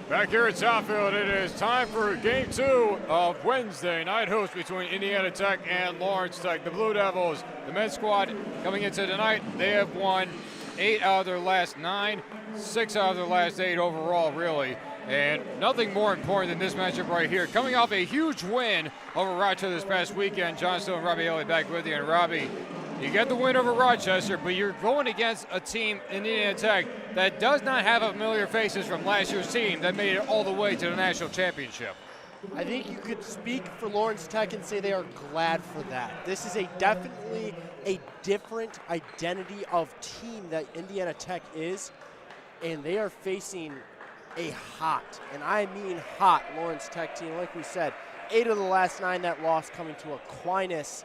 Back here at Southfield, it is time for Game 2 of Wednesday night host between Indiana Tech and Lawrence Tech. The Blue Devils, the men's squad coming into tonight, they have won 8 out of their last 9, 6 out of their last 8 overall, really. And nothing more important than this matchup right here. Coming off a huge win over Rochester this past weekend, John Still and Robbie Elliott back with you. And Robbie, you get the win over Rochester, but you're going against a team in Indiana Tech that does not have familiar faces from last year's team that made it all the way to the national championship. I think you could speak for Lawrence Tech and say they are glad for that. This is definitely a different identity of team that Indiana Tech is, and they are facing a hot, and I mean hot, Lawrence Tech team. Like we said, 8 of the last 9 that lost coming to Aquinas.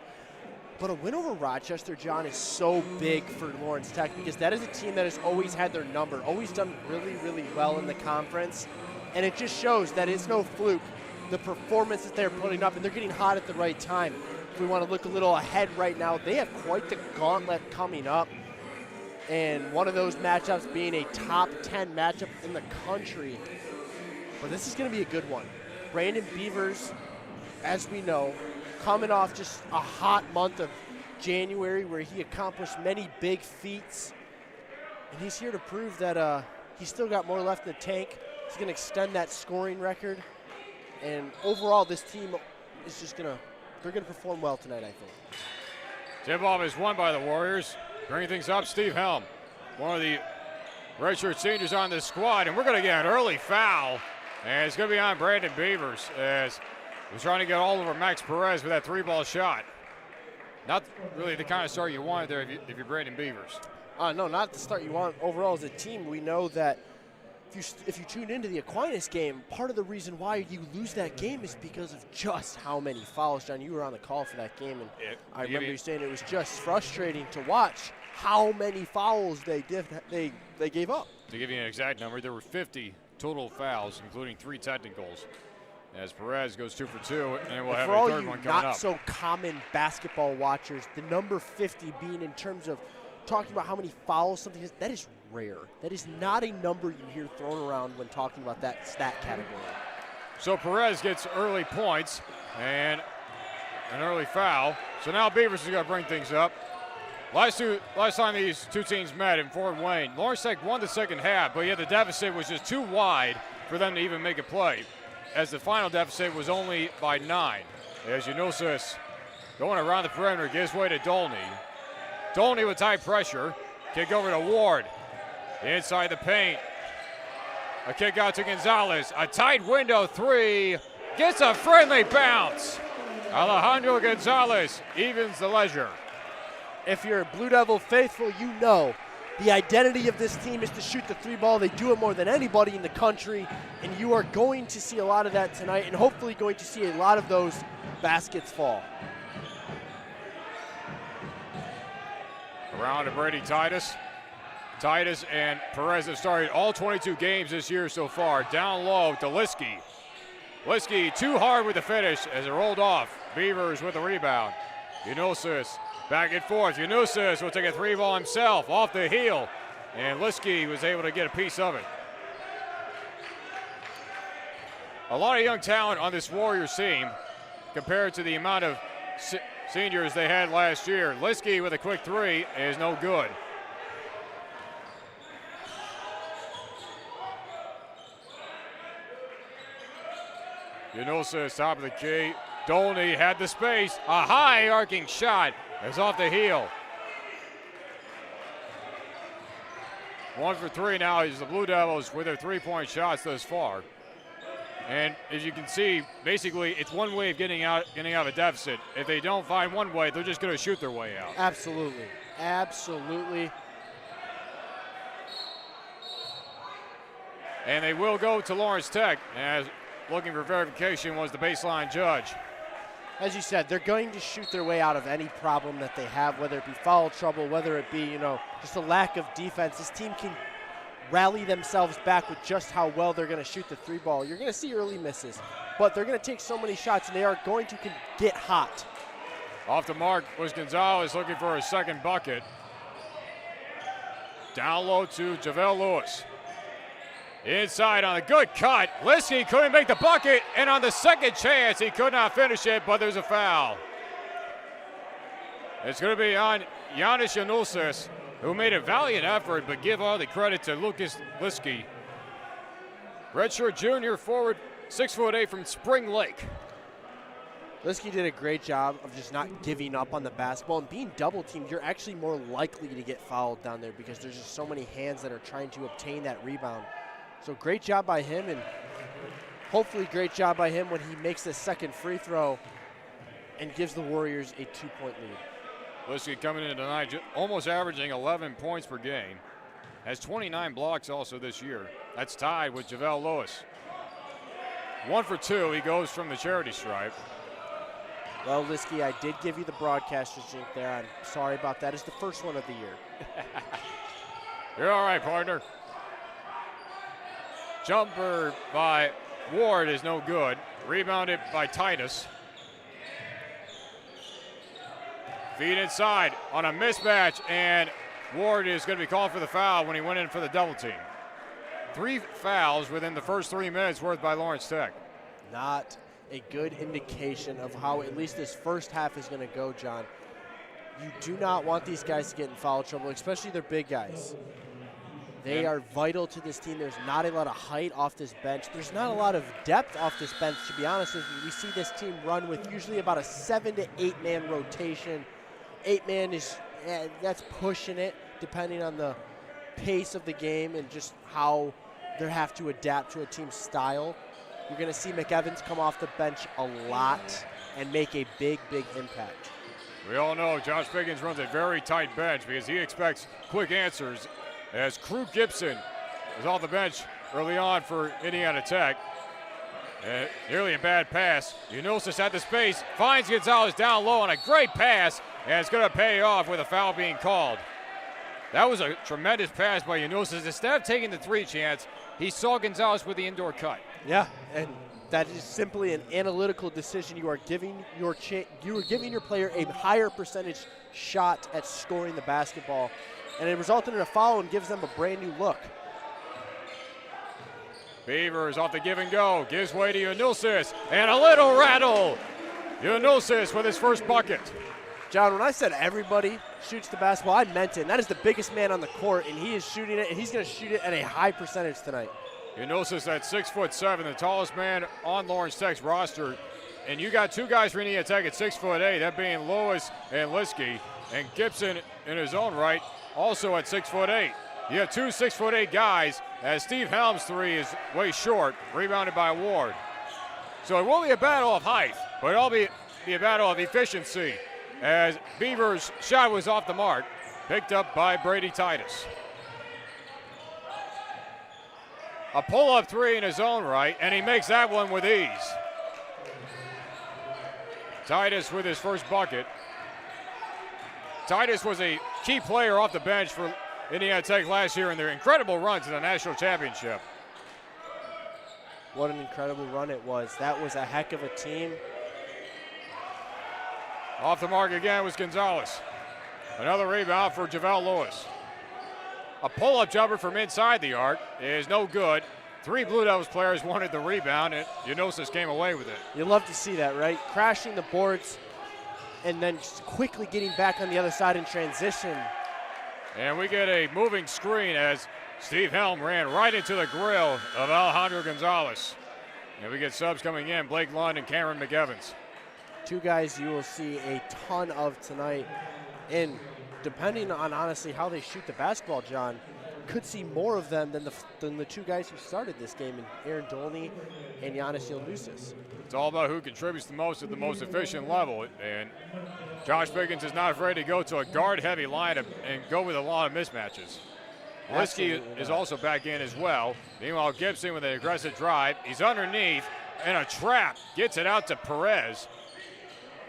But a win over Rochester, John, is so big for Lawrence Tech because that is a team that has always had their number, always done really, really well in the conference. And it just shows that it's no fluke, the performance that they're putting up, and they're getting hot at the right time. If we want to look a little ahead right now, they have quite the gauntlet coming up. And one of those matchups being a top 10 matchup in the country. But this is going to be a good one. Brandon Beavers, as we know, coming off just a hot month of January where he accomplished many big feats. And he's here to prove that he's still got more left in the tank. He's going to extend that scoring record. And overall, this team is just going to, they're going to perform well tonight, I think. Tip-off is won by the Warriors. Bringing things up, Steve Helm, one of the redshirt seniors on this squad, and we're going to get an early foul, and it's going to be on Brandon Beavers as he's trying to get all over Max Perez with that 3-ball shot. Not really the kind of start you wanted there if you're Brandon Beavers. No, not the start you want overall as a team. We know that if you tuned into the Aquinas game, part of the reason why you lose that game is because of just how many fouls. John, you were on the call for that game, and I remember you saying it was just frustrating to watch how many fouls they gave up. To give you an exact number, there were 50 total fouls, including 3 technicals, as Perez goes 2 for 2, and we'll have a third one coming up. For all you not so common basketball watchers, the number 50 being in terms of talking about how many fouls something is, that is rare. That is not a number you hear thrown around when talking about that stat category. So Perez gets early points and an early foul. So now Beavers is going to bring things up. Last time these two teams met in Fort Wayne, Lawrence Tech won the second half, but yet the deficit was just too wide for them to even make a play, as the final deficit was only by 9. As Unosis going around the perimeter gives way to Dolney. Dolney with tight pressure. Kick over to Ward. Inside the paint. A kick out to Gonzalez. A tight window 3. Gets a friendly bounce. Alejandro Gonzalez evens the leisure. If you're a Blue Devil faithful, you know the identity of this team is to shoot the 3-ball. They do it more than anybody in the country, and you are going to see a lot of that tonight, and hopefully going to see a lot of those baskets fall. Around to Brady Titus. Titus and Perez have started all 22 games this year so far. Down low to Liskey. Liskey too hard with the finish as it rolled off. Beavers with the rebound. Unosis back and forth. Unosis will take a 3-ball himself off the heel. And Liskey was able to get a piece of it. A lot of young talent on this Warriors team compared to the amount of seniors they had last year. Liskey with a quick 3 is no good. Unosis, top of the key. Dolney had the space. A high arcing shot is off the heel. 1 for 3 now is the Blue Devils with their 3-point shots thus far. And as you can see, basically it's one way of getting out of a deficit. If they don't find one way, they're just going to shoot their way out. Absolutely. Absolutely. And they will go to Lawrence Tech, as looking for verification was the baseline judge. As you said, they're going to shoot their way out of any problem that they have, whether it be foul trouble, whether it be, just a lack of defense. This team can rally themselves back with just how well they're going to shoot the 3 ball. You're going to see early misses, but they're going to take so many shots, and they are going to get hot. Off the mark was Gonzalez looking for a second bucket. Down low to JaVale Lewis. Inside on a good cut. Liskey couldn't make the bucket, and on the second chance, he could not finish it, but there's a foul. It's going to be on Giannis Unosis, who made a valiant effort, but give all the credit to Lucas Liskey. Redshirt junior forward, 6'8" from Spring Lake. Liskey did a great job of just not giving up on the basketball, and being double teamed, you're actually more likely to get fouled down there because there's just so many hands that are trying to obtain that rebound. So great job by him, and hopefully great job by him when he makes the second free throw and gives the Warriors a 2-point lead. Liskey coming in tonight, almost averaging 11 points per game. Has 29 blocks also this year. That's tied with JaVale Lewis. 1 for 2, he goes from the charity stripe. Well, Liskey, I did give you the broadcaster's drink there. I'm sorry about that. It's the first one of the year. You're all right, partner. Jumper by Ward is no good. Rebounded by Titus. Feed inside on a mismatch, and Ward is going to be called for the foul when he went in for the double team. 3 fouls within the first 3 minutes worth by Lawrence Tech. Not a good indication of how at least this first half is going to go, John. You do not want these guys to get in foul trouble, especially their big guys. They are vital to this team. There's not a lot of height off this bench. There's not a lot of depth off this bench, to be honest with you. We see this team run with usually about a 7 to 8 man rotation. 8 man is, that's pushing it, depending on the pace of the game and just how they have to adapt to a team's style. You're going to see McEvans come off the bench a lot and make a big, big impact. We all know Josh Pickens runs a very tight bench because he expects quick answers, as Crew Gibson is off the bench early on for Indiana Tech. Nearly a bad pass. Unosis at the space, finds Gonzalez down low on a great pass, and it's going to pay off with a foul being called. That was a tremendous pass by Unosis. Instead of taking the 3 chance, he saw Gonzalez with the indoor cut. Yeah, and that is simply an analytical decision. You are giving your player a higher percentage shot at scoring the basketball, and it resulted in a foul and gives them a brand new look. Beavers off the give and go, gives way to Unosis, and a little rattle. Unosis with his first bucket. John, when I said everybody shoots the basketball, I meant it. And that is the biggest man on the court, and he is shooting it, and he's going to shoot it at a high percentage tonight. Unosis at 6'7", the tallest man on Lawrence Tech's roster. And you got 2 guys for Indiana Tech at 6'8", that being Lewis and Liskey. And Gibson in his own right, also at 6'8". You have 2 6'8" guys, as Steve Helms' 3 is way short, rebounded by Ward. So it won't be a battle of height, but it'll be a battle of efficiency, as Beaver's shot was off the mark, picked up by Brady Titus. A pull-up 3 in his own right, and he makes that one with ease. Titus with his first bucket. Titus was a key player off the bench for Indiana Tech last year in their incredible run to the national championship. What an incredible run it was. That was a heck of a team. Off the mark again was Gonzalez. Another rebound for JaVale Lewis. A pull-up jumper from inside the arc is no good. 3 Blue Devils players wanted the rebound, and Unosis came away with it. You love to see that, right? Crashing the boards and then just quickly getting back on the other side in transition. And we get a moving screen as Steve Helm ran right into the grill of Alejandro Gonzalez. And we get subs coming in, Blake Lund and Cameron McEvans. Two guys you will see a ton of tonight. And depending on, honestly, how they shoot the basketball, John, could see more of them than the two guys who started this game, in Aaron Dolney and Giannis Ildusis. It's all about who contributes the most at the most efficient level. And Josh Pickens is not afraid to go to a guard-heavy lineup and go with a lot of mismatches. Liskey is also back in as well. Meanwhile, Gibson with an aggressive drive. He's underneath, and a trap. Gets it out to Perez.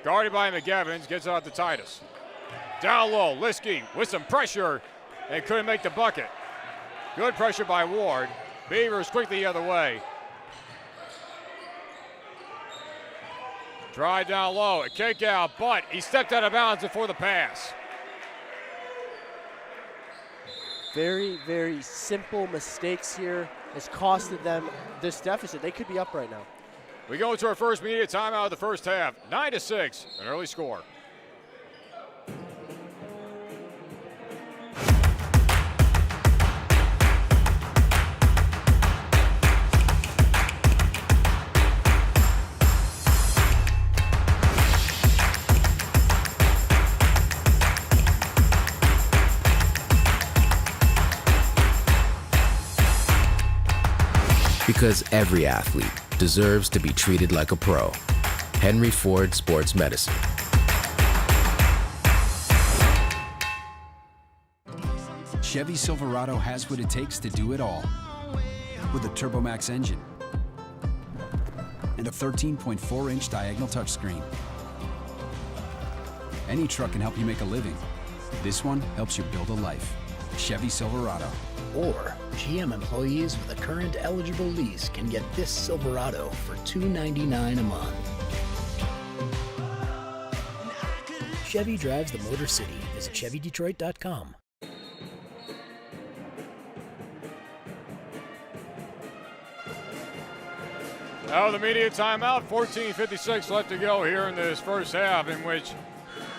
Guarded by McEvans, gets it out to Titus. Down low, Liskey with some pressure, and couldn't make the bucket. Good pressure by Ward. Beavers quickly the other way. Drive down low, a kick out, but he stepped out of bounds before the pass. Very, very simple mistakes here has costed them this deficit. They could be up right now. We go to our first media timeout of the first half. 9-6, an early score. Because every athlete deserves to be treated like a pro. Henry Ford Sports Medicine. Chevy Silverado has what it takes to do it all. With a TurboMax engine and a 13.4-inch diagonal touchscreen. Any truck can help you make a living. This one helps you build a life. Chevy Silverado. Or GM employees with a current eligible lease can get this Silverado for $299 a month. Chevy drives the Motor City. Visit ChevyDetroit.com. Now the media timeout, 14:56 left to go here in this first half, in which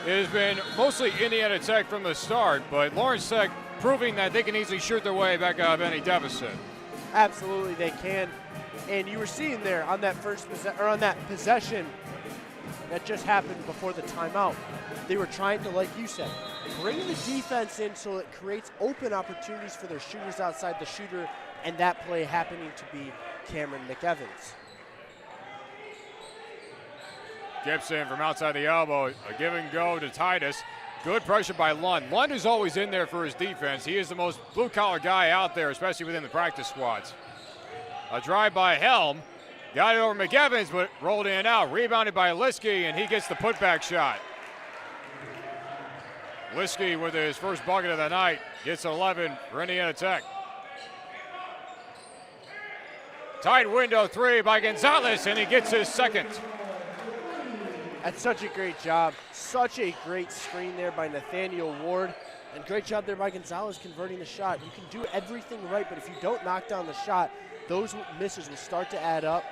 it has been mostly Indiana Tech from the start, but Lawrence Tech proving that they can easily shoot their way back out of any deficit. Absolutely, they can. And you were seeing there on that possession that just happened before the timeout, they were trying to, like you said, bring the defense in so it creates open opportunities for their shooters outside the shooter, and that play happening to be Cameron McEvans. Gibson from outside the elbow, a give and go to Titus. Good pressure by Lund. Lund is always in there for his defense. He is the most blue-collar guy out there, especially within the practice squads. A drive by Helm. Got it over McEvans, but rolled in and out. Rebounded by Liskey, and he gets the putback shot. Liskey with his first bucket of the night. Gets 11 for Indiana Tech. Tight window three by Gonzalez, and he gets his second. That's such a great job. Such a great screen there by Nathaniel Ward. And great job there by Gonzalez converting the shot. You can do everything right, but if you don't knock down the shot, those misses will start to add up.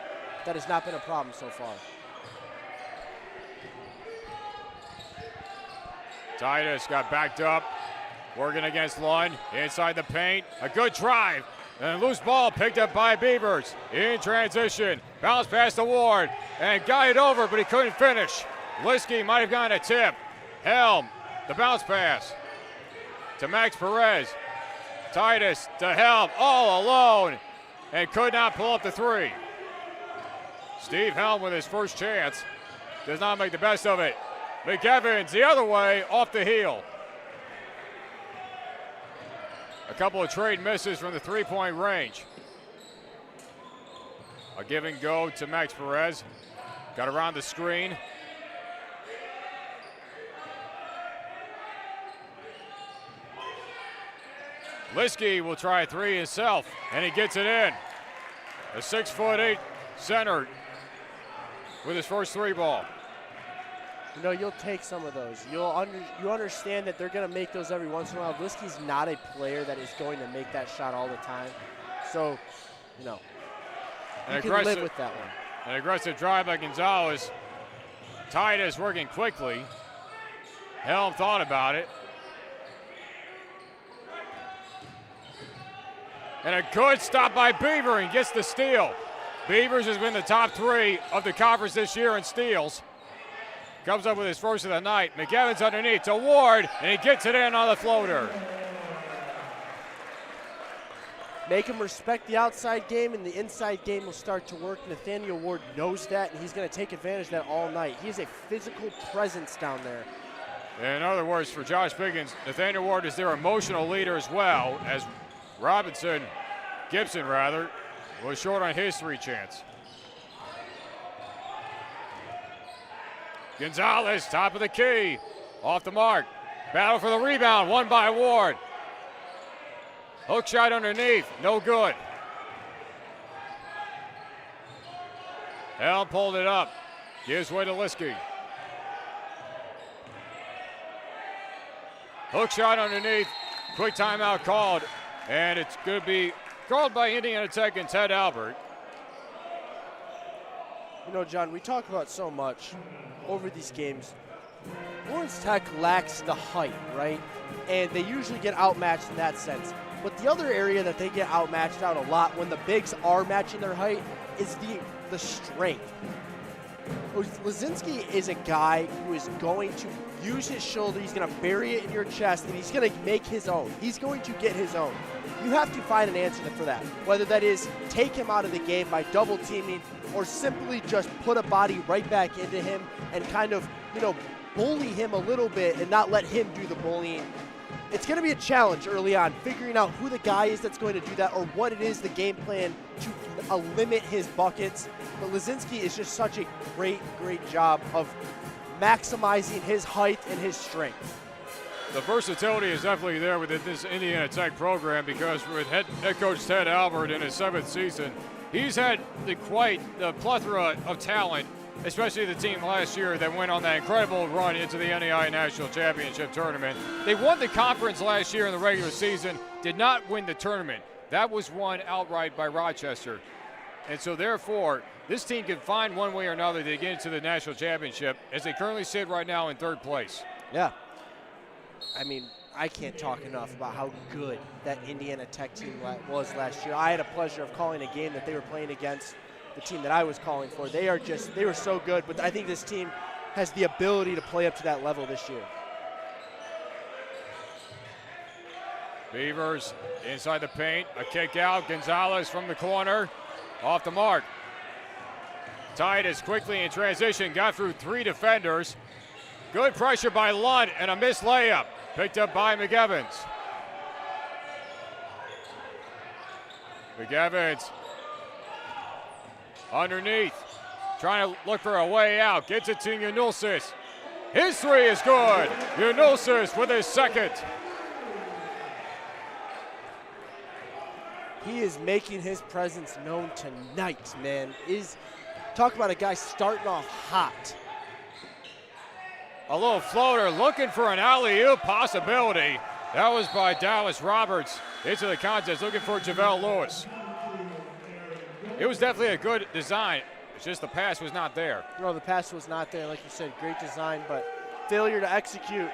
That has not been a problem so far. Titus got backed up, working against Lund, inside the paint. A good drive, and a loose ball picked up by Beavers. In transition, bounce past the Ward, and got it over, but he couldn't finish. Liskey might have gotten a tip. Helm, the bounce pass to Max Perez. Titus to Helm, all alone, and could not pull up the three. Steve Helm with his first chance, does not make the best of it. McEvans the other way, off the heel. A couple of trade misses from the three-point range. A give and go to Max Perez. Got around the screen. Liskey will try a three himself, and he gets it in. A 6'8" center with his first three ball. You know, you'll take some of those. You understand that they're going to make those every once in a while. Liskey's not a player that is going to make that shot all the time. So, you know, you can live with that one. An aggressive drive by Gonzalez. Titus working quickly. Helm thought about it. And a good stop by Beaver, and gets the steal. Beavers has been the top 3 of the conference this year in steals. Comes up with his first of the night. McEvans underneath to Ward, and he gets it in on the floater. Make him respect the outside game, and the inside game will start to work. Nathaniel Ward knows that, and he's going to take advantage of that all night. He is a physical presence down there. In other words, for Josh Pickens, Nathaniel Ward is their emotional leader as well, as Gibson was short on his 3 chance. Gonzalez, top of the key, off the mark. Battle for the rebound, won by Ward. Hook shot underneath, no good. Helm pulled it up, gives way to Liskey. Hook shot underneath, quick timeout called, and it's going to be called by Indiana Tech and Ted Albert. You know, John, we talk about so much over these games. Lawrence Tech lacks the height, right? And they usually get outmatched in that sense. But the other area that they get outmatched out a lot when the bigs are matching their height is the strength. Lazinski is a guy who is going to use his shoulder, he's going to bury it in your chest, and he's going to make his own. He's going to get his own. You have to find an answer for that, whether that is take him out of the game by double teaming or simply just put a body right back into him and kind of, bully him a little bit and not let him do the bullying. It's going to be a challenge early on, figuring out who the guy is that's going to do that or what it is the game plan to limit his buckets. But Lazinski is just such a great job of maximizing his height and his strength. The versatility is definitely there within this Indiana Tech program because with head coach Ted Albert in his 7th season, he's had quite the plethora of talent, especially the team last year that went on that incredible run into the NAIA National Championship Tournament. They won the conference last year in the regular season, did not win the tournament. That was won outright by Rochester. And so therefore, this team can find one way or another to get into the national championship as they currently sit right now in 3rd place. Yeah. I mean, I can't talk enough about how good that Indiana Tech team was last year. I had a pleasure of calling a game that they were playing against the team that I was calling for. They were so good, but I think this team has the ability to play up to that level this year. Beavers inside the paint, a kick out, Gonzalez from the corner, off the mark. Titus quickly in transition, got through 3 defenders. Good pressure by Lund and a missed layup, picked up by McEvans. McEvans underneath, trying to look for a way out, gets it to Yanulsis. His 3 is good. Yanulsis with his 2nd. He is making his presence known tonight, man. Talk about a guy starting off hot. A little floater looking for an alley-oop possibility. That was by Dallas Roberts into the contest, looking for JaVale Lewis. It was definitely a good design. It's just the pass was not there. No, the pass was not there. Like you said, great design, but failure to execute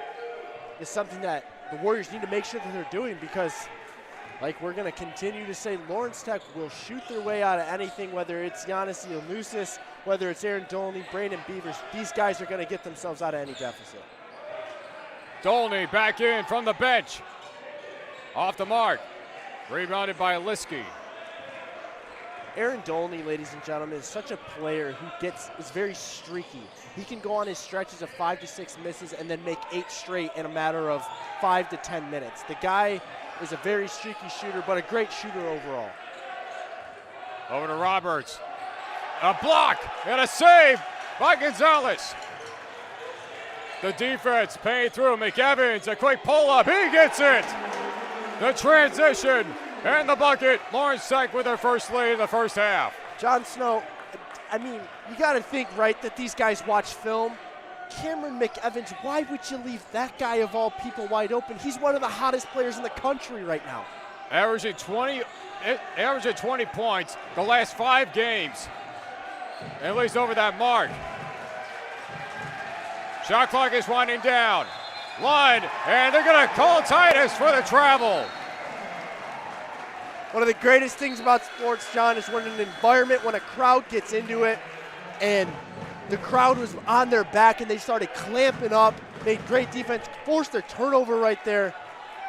is something that the Warriors need to make sure that they're doing because, like we're going to continue to say, Lawrence Tech will shoot their way out of anything, whether it's Giannis Ioannousis, whether it's Aaron Dolney, Brandon Beavers. These guys are going to get themselves out of any deficit. Dolney back in from the bench. Off the mark. Rebounded by Liskey. Aaron Dolney, ladies and gentlemen, is such a player who is very streaky. He can go on his stretches of 5 to 6 misses and then make 8 straight in a matter of 5 to 10 minutes. The guy is a very streaky shooter, but a great shooter overall. Over to Roberts. A block and a save by Gonzalez. The defense paying through. McEvans, a quick pull-up. He gets it. The transition and the bucket. Lawrence Tech with their first lead in the first half. Jon Snow, I mean, you got to think, right, that these guys watch film. Cameron McEvans, why would you leave that guy of all people wide open? He's one of the hottest players in the country right now. Averaging 20 points the last 5 games. At least over that mark. Shot clock is winding down. Lund, and they're going to call Titus for the travel. One of the greatest things about sports, John, is when an environment, when a crowd gets into it, and the crowd was on their back and they started clamping up, made great defense, forced a turnover right there.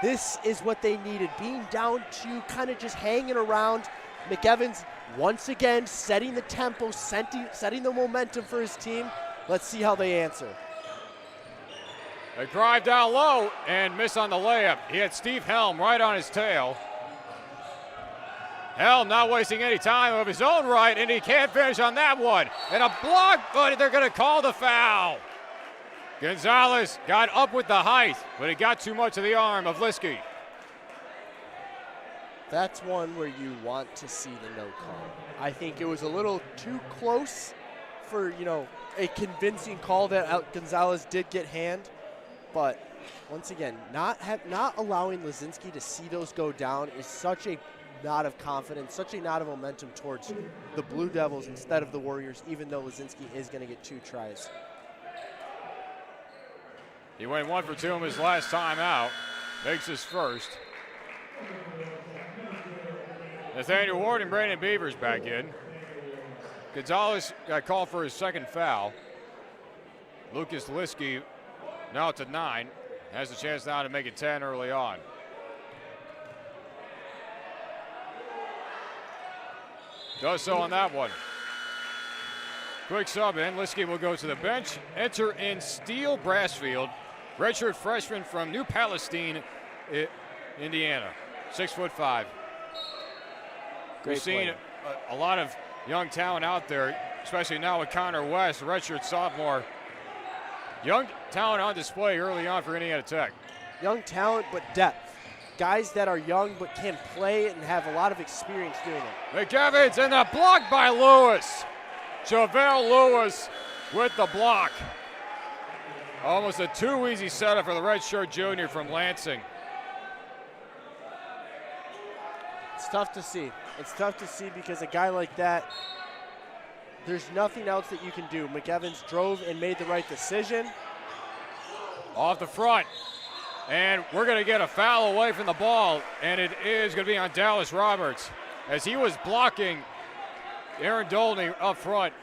This is what they needed, being down to kind of just hanging around. McEvans once again setting the tempo, setting the momentum for his team. Let's see how they answer. A drive down low and miss on the layup. He had Steve Helm right on his tail. Helm not wasting any time of his own right, and he can't finish on that one. And a block, but they're going to call the foul. Gonzalez got up with the height, but he got too much of the arm of Liskey. That's one where you want to see the no call. I think it was a little too close for, a convincing call that Gonzalez did get hand. But once again, not allowing Lazinski to see those go down is such a nod of confidence, such a nod of momentum towards the Blue Devils instead of the Warriors, even though Lazinski is going to get 2 tries. He went 1 for 2 in his last time out. Makes his first. Nathaniel Ward and Brandon Beavers back in. Gonzalez got called for his second foul. Lucas Liskey now to 9. Has a chance now to make it 10 early on. Does so on that one. Quick sub in. Liskey will go to the bench. Enter in Steele Brassfield, redshirt freshman from New Palestine, Indiana. 6'5". We've seen a lot of young talent out there, especially now with Connor West, redshirt sophomore. Young talent on display early on for Indiana Tech. Young talent, but depth. Guys that are young but can play and have a lot of experience doing it. McEvans and the block by Lewis. JaVale Lewis with the block. Almost a too easy setup for the redshirt junior from Lansing. It's tough to see. It's tough to see because a guy like that, there's nothing else that you can do. McEvans drove and made the right decision. Off the front. And we're going to get a foul away from the ball, and it is going to be on Dallas Roberts as he was blocking Aaron Dolney up front.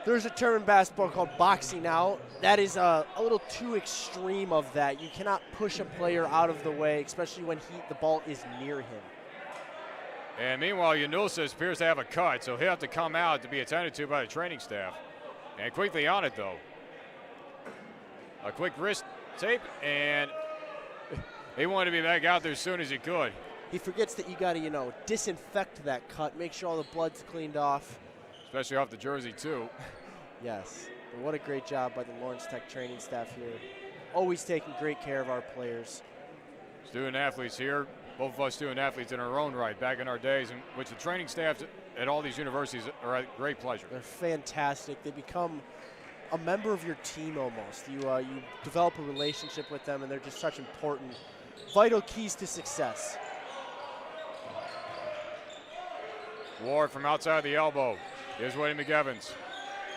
There's a term in basketball called boxing out. That is a little too extreme of that. You cannot push a player out of the way, especially when the ball is near him. And meanwhile, Yanulsis appears to have a cut, so he'll have to come out to be attended to by the training staff. And quickly on it, though. A quick wrist tape, and he wanted to be back out there as soon as he could. He forgets that you got to, disinfect that cut, make sure all the blood's cleaned off. Especially off the jersey, too. Yes. But what a great job by the Lawrence Tech training staff here. Always taking great care of our players. Student athletes here, both of us student athletes in our own right, back in our days, in which the training staffs at all these universities are a great pleasure. They're fantastic. They become a member of your team almost. You develop a relationship with them, and they're just such important, vital keys to success. Ward from outside the elbow. Here's William McEvans.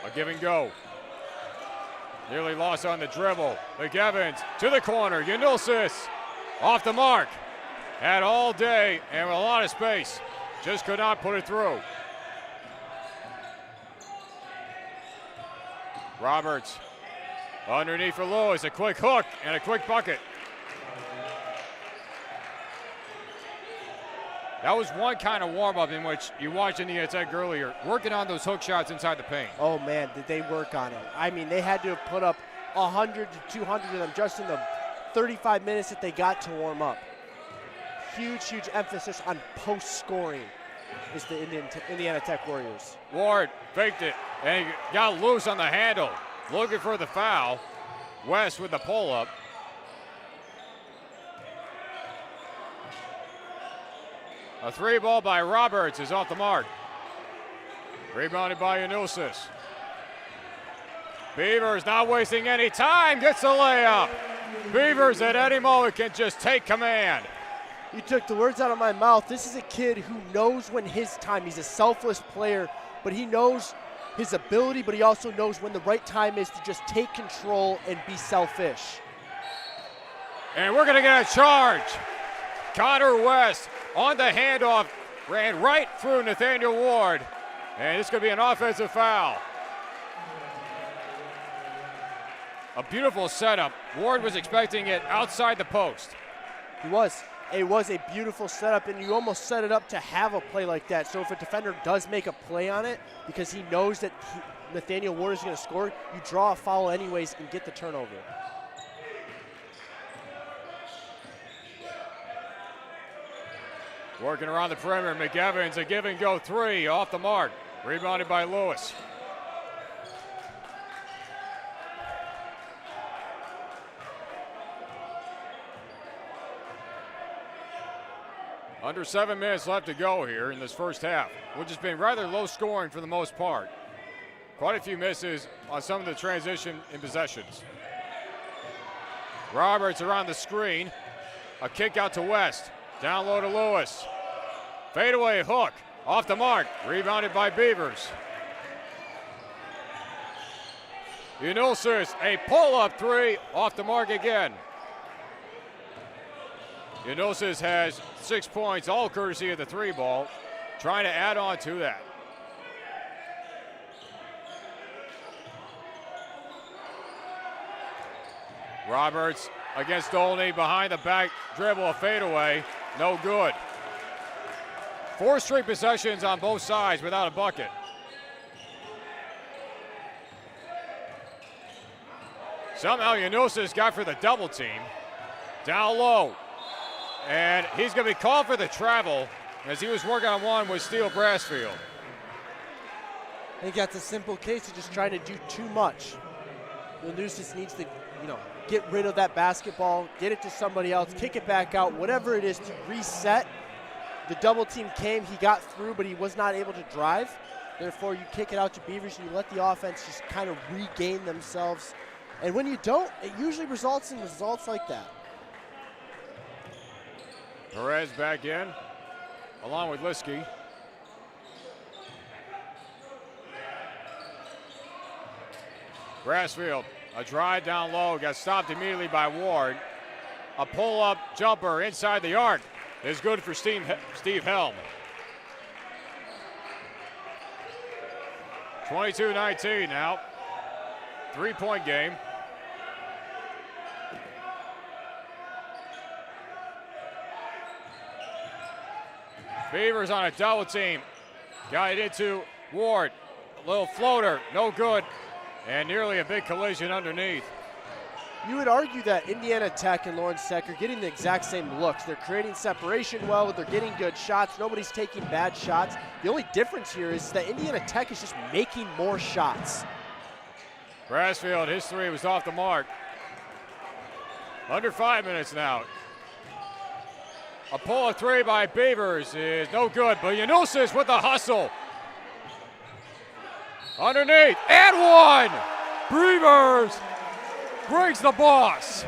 A give and go. Nearly lost on the dribble. McEvans to the corner. Yanulsis off the mark. Had all day and with a lot of space. Just could not put it through. Roberts underneath for Lewis. A quick hook and a quick bucket. That was one kind of warm-up in which you watched Indiana Tech earlier, working on those hook shots inside the paint. Oh, man, did they work on it. I mean, they had to have put up 100 to 200 of them just in the 35 minutes that they got to warm up. Huge, huge emphasis on post-scoring is the Indiana Tech Warriors. Ward faked it, and he got loose on the handle, looking for the foul. West with the pull-up. A three ball by Roberts is off the mark. Rebounded by Yanulsis. Beavers not wasting any time, gets the layup. Beavers at any moment can just take command. You took the words out of my mouth. This is a kid who knows when his time, he's a selfless player, but he knows his ability, but he also knows when the right time is to just take control and be selfish. And we're gonna get a charge. Connor West on the handoff, ran right through Nathaniel Ward, and it's going to be an offensive foul. A beautiful setup. Ward was expecting it outside the post. He was. It was a beautiful setup, and you almost set it up to have a play like that. So if a defender does make a play on it, because he knows that Nathaniel Ward is going to score, you draw a foul anyways and get the turnover. Working around the perimeter, McEvans, a give and go three, off the mark. Rebounded by Lewis. Under 7 minutes left to go here in this first half, which has been rather low scoring for the most part. Quite a few misses on some of the transition in possessions. Roberts around the screen. A kick out to West. Down low to Lewis. Fadeaway hook. Off the mark. Rebounded by Beavers. Unilsis, a pull-up three. Off the mark again. Unilsis has 6 points, all courtesy of the three ball. Trying to add on to that. Roberts against Olney, behind the back dribble, a fadeaway, no good. 4 straight possessions on both sides without a bucket. Somehow Unilsis got for the double team. Down low. And he's going to be called for the travel as he was working on one with Steele Brassfield. I think that's a simple case of just trying to do too much. Unilsis needs to, get rid of that basketball, get it to somebody else, kick it back out, whatever it is to reset. The double team came, he got through, but he was not able to drive. Therefore, you kick it out to Beavers and you let the offense just kind of regain themselves. And when you don't, it usually results in results like that. Perez back in, along with Liskey. Brassfield, a drive down low, got stopped immediately by Ward. A pull-up jumper inside the arc is good for Steve Helm. 22-19 now. 3-point game. Beavers on a double team. Got it into Ward. A little floater, no good. And nearly a big collision underneath. You would argue that Indiana Tech and Lawrence Tech are getting the exact same looks. They're creating separation well, they're getting good shots. Nobody's taking bad shots. The only difference here is that Indiana Tech is just making more shots. Brassfield, his three was off the mark. Under 5 minutes now. A pull-up three by Beavers is no good, but Unilsis with the hustle. Underneath, and one! Beavers brings the boss.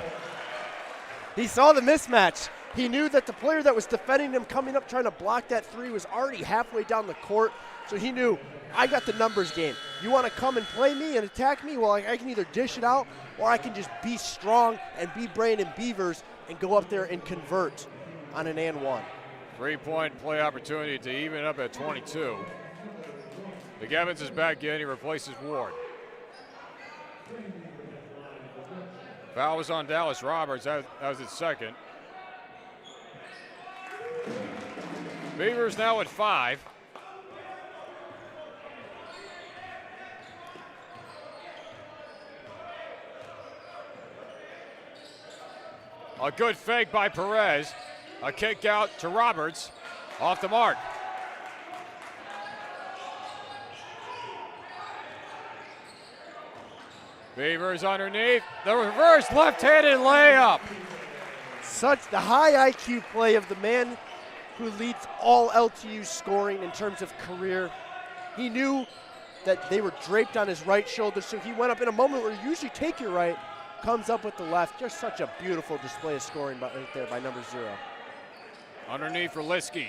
He saw the mismatch. He knew that the player that was defending him coming up trying to block that three was already halfway down the court. So he knew, I got the numbers game. You want to come and play me and attack me? Well, I can either dish it out or I can just be strong and be Brandon Beavers and go up there and convert on an and one. 3-point play opportunity to even it up at 22. McEvans is back in. He replaces Ward. Foul was on Dallas Roberts. That was his second. Beavers now at 5. A good fake by Perez. A kick out to Roberts. Off the mark. Beavers underneath. The reverse left-handed layup. Such the high IQ play of the man who leads all LTU scoring in terms of career. He knew that they were draped on his right shoulder, so he went up in a moment where you usually take your right, comes up with the left. Just such a beautiful display of scoring right there by number 0. Underneath for Liskey.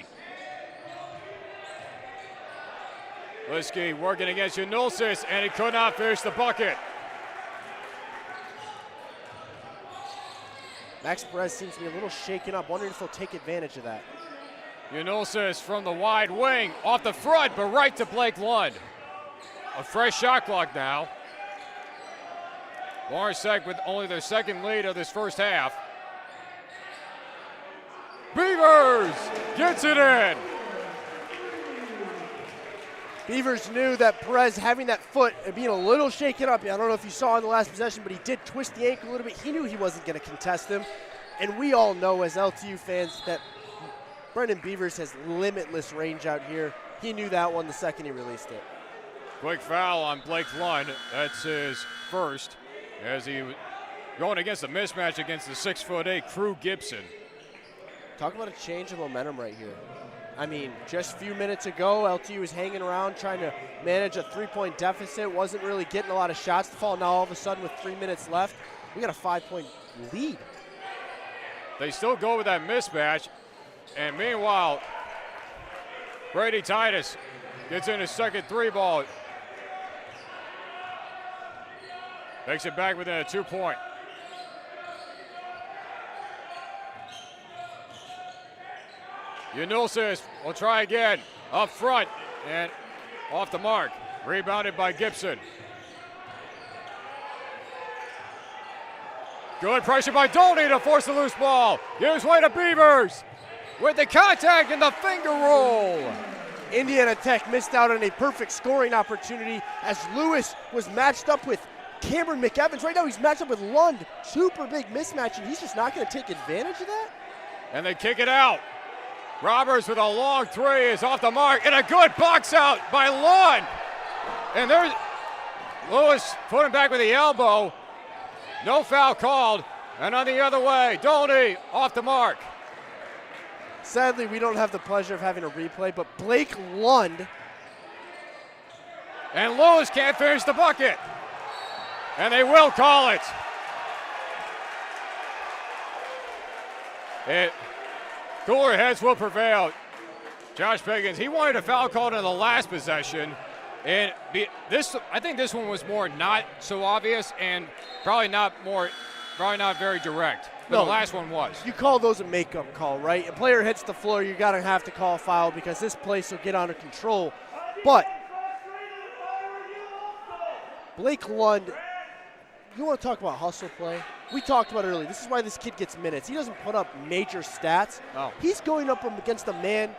Liskey working against Unilsis, and he could not finish the bucket. Max Perez seems to be a little shaken up, wondering if he'll take advantage of that. Unosis from the wide wing, off the front, but right to Blake Lund. A fresh shot clock now. Lawrence Tech with only their second lead of this first half. Beavers gets it in. Beavers knew that Perez having that foot and being a little shaken up. I don't know if you saw in the last possession, but he did twist the ankle a little bit. He knew he wasn't going to contest him. And we all know as LTU fans that Brendan Beavers has limitless range out here. He knew that one the second he released it. Quick foul on Blake Lund. That's his first, as he was going against a mismatch against the 6'8" Crew Gibson. Talk about a change of momentum right here. I mean, just a few minutes ago, LTU was hanging around trying to manage a 3-point deficit, wasn't really getting a lot of shots to fall. Now all of a sudden with 3 minutes left, we got a 5-point lead. They still go with that mismatch, and meanwhile, Brady Titus gets in his second 3-ball. Makes it back within a 2-point. Unosis will try again, up front, and off the mark. Rebounded by Gibson. Good pressure by Doney to force the loose ball. Gives way to Beavers with the contact and the finger roll. Indiana Tech missed out on a perfect scoring opportunity as Lewis was matched up with Cameron McEvans. Right now he's matched up with Lund. Super big mismatch, and he's just not going to take advantage of that. And they kick it out. Roberts with a long three is off the mark, and a good box out by Lund. And there's Lewis putting back with the elbow. No foul called. And on the other way, Doney off the mark. Sadly, we don't have the pleasure of having a replay, but Blake Lund. And Lewis can't finish the bucket. And they will call it. Cooler heads will prevail. Josh Pickens, he wanted a foul called in the last possession. And I think this one was more not so obvious and probably not very direct. But No, the last one was. You call those a makeup call, right? A player hits the floor, you're going to have to call a foul because this place will get under control. But Blake Lund, you want to talk about hustle play? We talked about it earlier. This is why this kid gets minutes. He doesn't put up major stats. No. He's going up against a man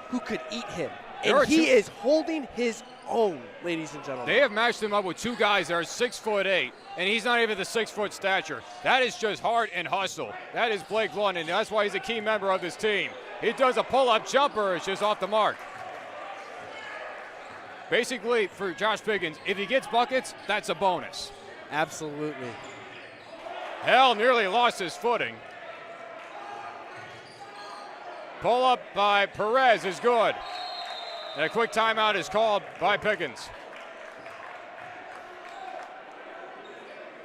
who could eat him. And he is holding his own, ladies and gentlemen. They have matched him up with two guys that are 6'8", and he's not even the 6-foot stature. That is just heart and hustle. That is Blake Lund, and that's why he's a key member of this team. He does a pull-up jumper, it's just off the mark. Basically, for Josh Pickens, if he gets buckets, that's a bonus. Absolutely. Hell nearly lost his footing. Pull up by Perez is good. And a quick timeout is called by Pickens.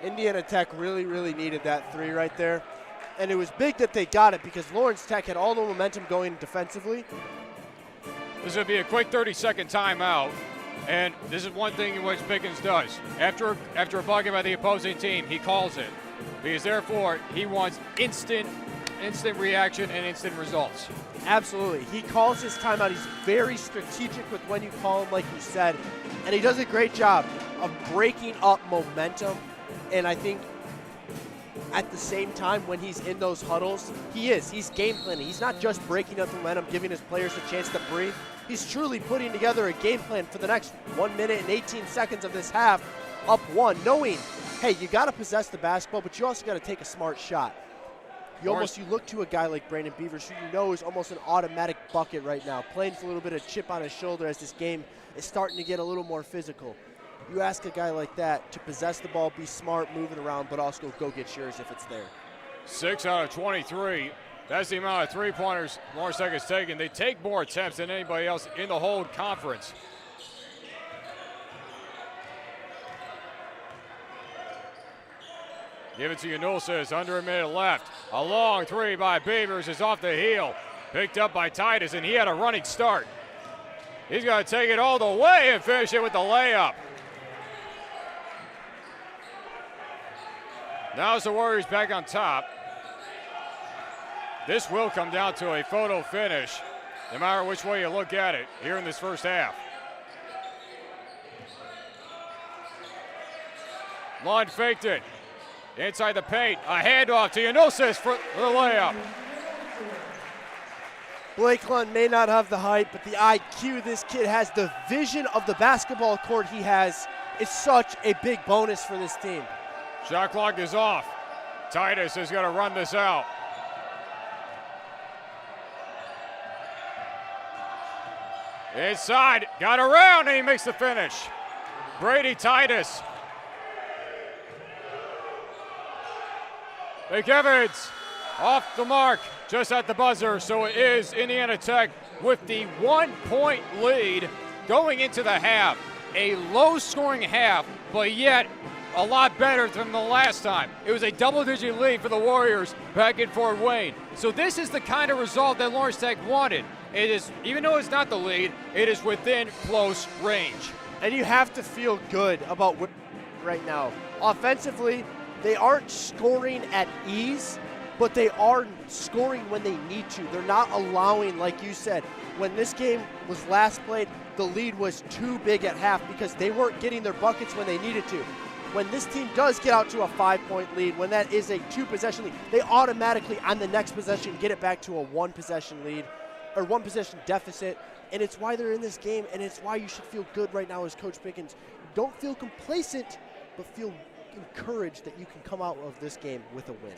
Indiana Tech really, really needed that three right there. And it was big that they got it because Lawrence Tech had all the momentum going defensively. This will be a quick 30-second timeout. And this is one thing in which Pickens does. After a bucket by the opposing team, he calls it. Because therefore, he wants instant reaction and instant results. Absolutely. He calls his timeout. He's very strategic with when you call him, like you said. And he does a great job of breaking up momentum. And I think at the same time, when he's in those huddles, he's game planning. He's not just breaking up momentum, giving his players a chance to breathe. He's truly putting together a game plan for the next 1 minute and 18 seconds of this half, up one, knowing, hey, you got to possess the basketball, but you also got to take a smart shot. You look to a guy like Brandon Beavers, who you know is almost an automatic bucket right now, playing for a little bit of chip on his shoulder as this game is starting to get a little more physical. You ask a guy like that to possess the ball, be smart, moving around, but also go get yours if it's there. 6 out of 23. That's the amount of three-pointers Lawrence Tech has taken. They take more attempts than anybody else in the whole conference. Give it to Unosis, under a minute left. A long three by Beavers is off the heel. Picked up by Titus, and he had a running start. He's going to take it all the way and finish it with the layup. Now it's the Warriors back on top. This will come down to a photo finish, no matter which way you look at it here in this first half. Lund faked it. Inside the paint, a handoff to Yanosis for the layup. Blake Lund may not have the height, but the IQ this kid has, the vision of the basketball court he has, is such a big bonus for this team. Shot clock is off. Titus is going to run this out. Inside, got around, and he makes the finish. Brady Titus. McEvans off the mark, just at the buzzer, so it is Indiana Tech with the 1-point lead going into the half. A low-scoring half, but yet a lot better than the last time. It was a double-digit lead for the Warriors back in Fort Wayne. So this is the kind of result that Lawrence Tech wanted. It is, even though it's not the lead, it is within close range. And you have to feel good about what right now. Offensively, they aren't scoring at ease, but they are scoring when they need to. They're not allowing, like you said, when this game was last played, the lead was too big at half because they weren't getting their buckets when they needed to. When this team does get out to a 5-point lead, when that is a 2-possession lead, they automatically on the next possession get it back to a 1-possession lead or 1-possession deficit. And it's why they're in this game, and it's why you should feel good right now as Coach Pickens. Don't feel complacent, but feel encouraged that you can come out of this game with a win.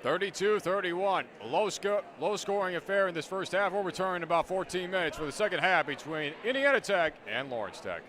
32-31, low scoring affair in this first half. We'll return in about 14 minutes for the second half between Indiana Tech and Lawrence Tech.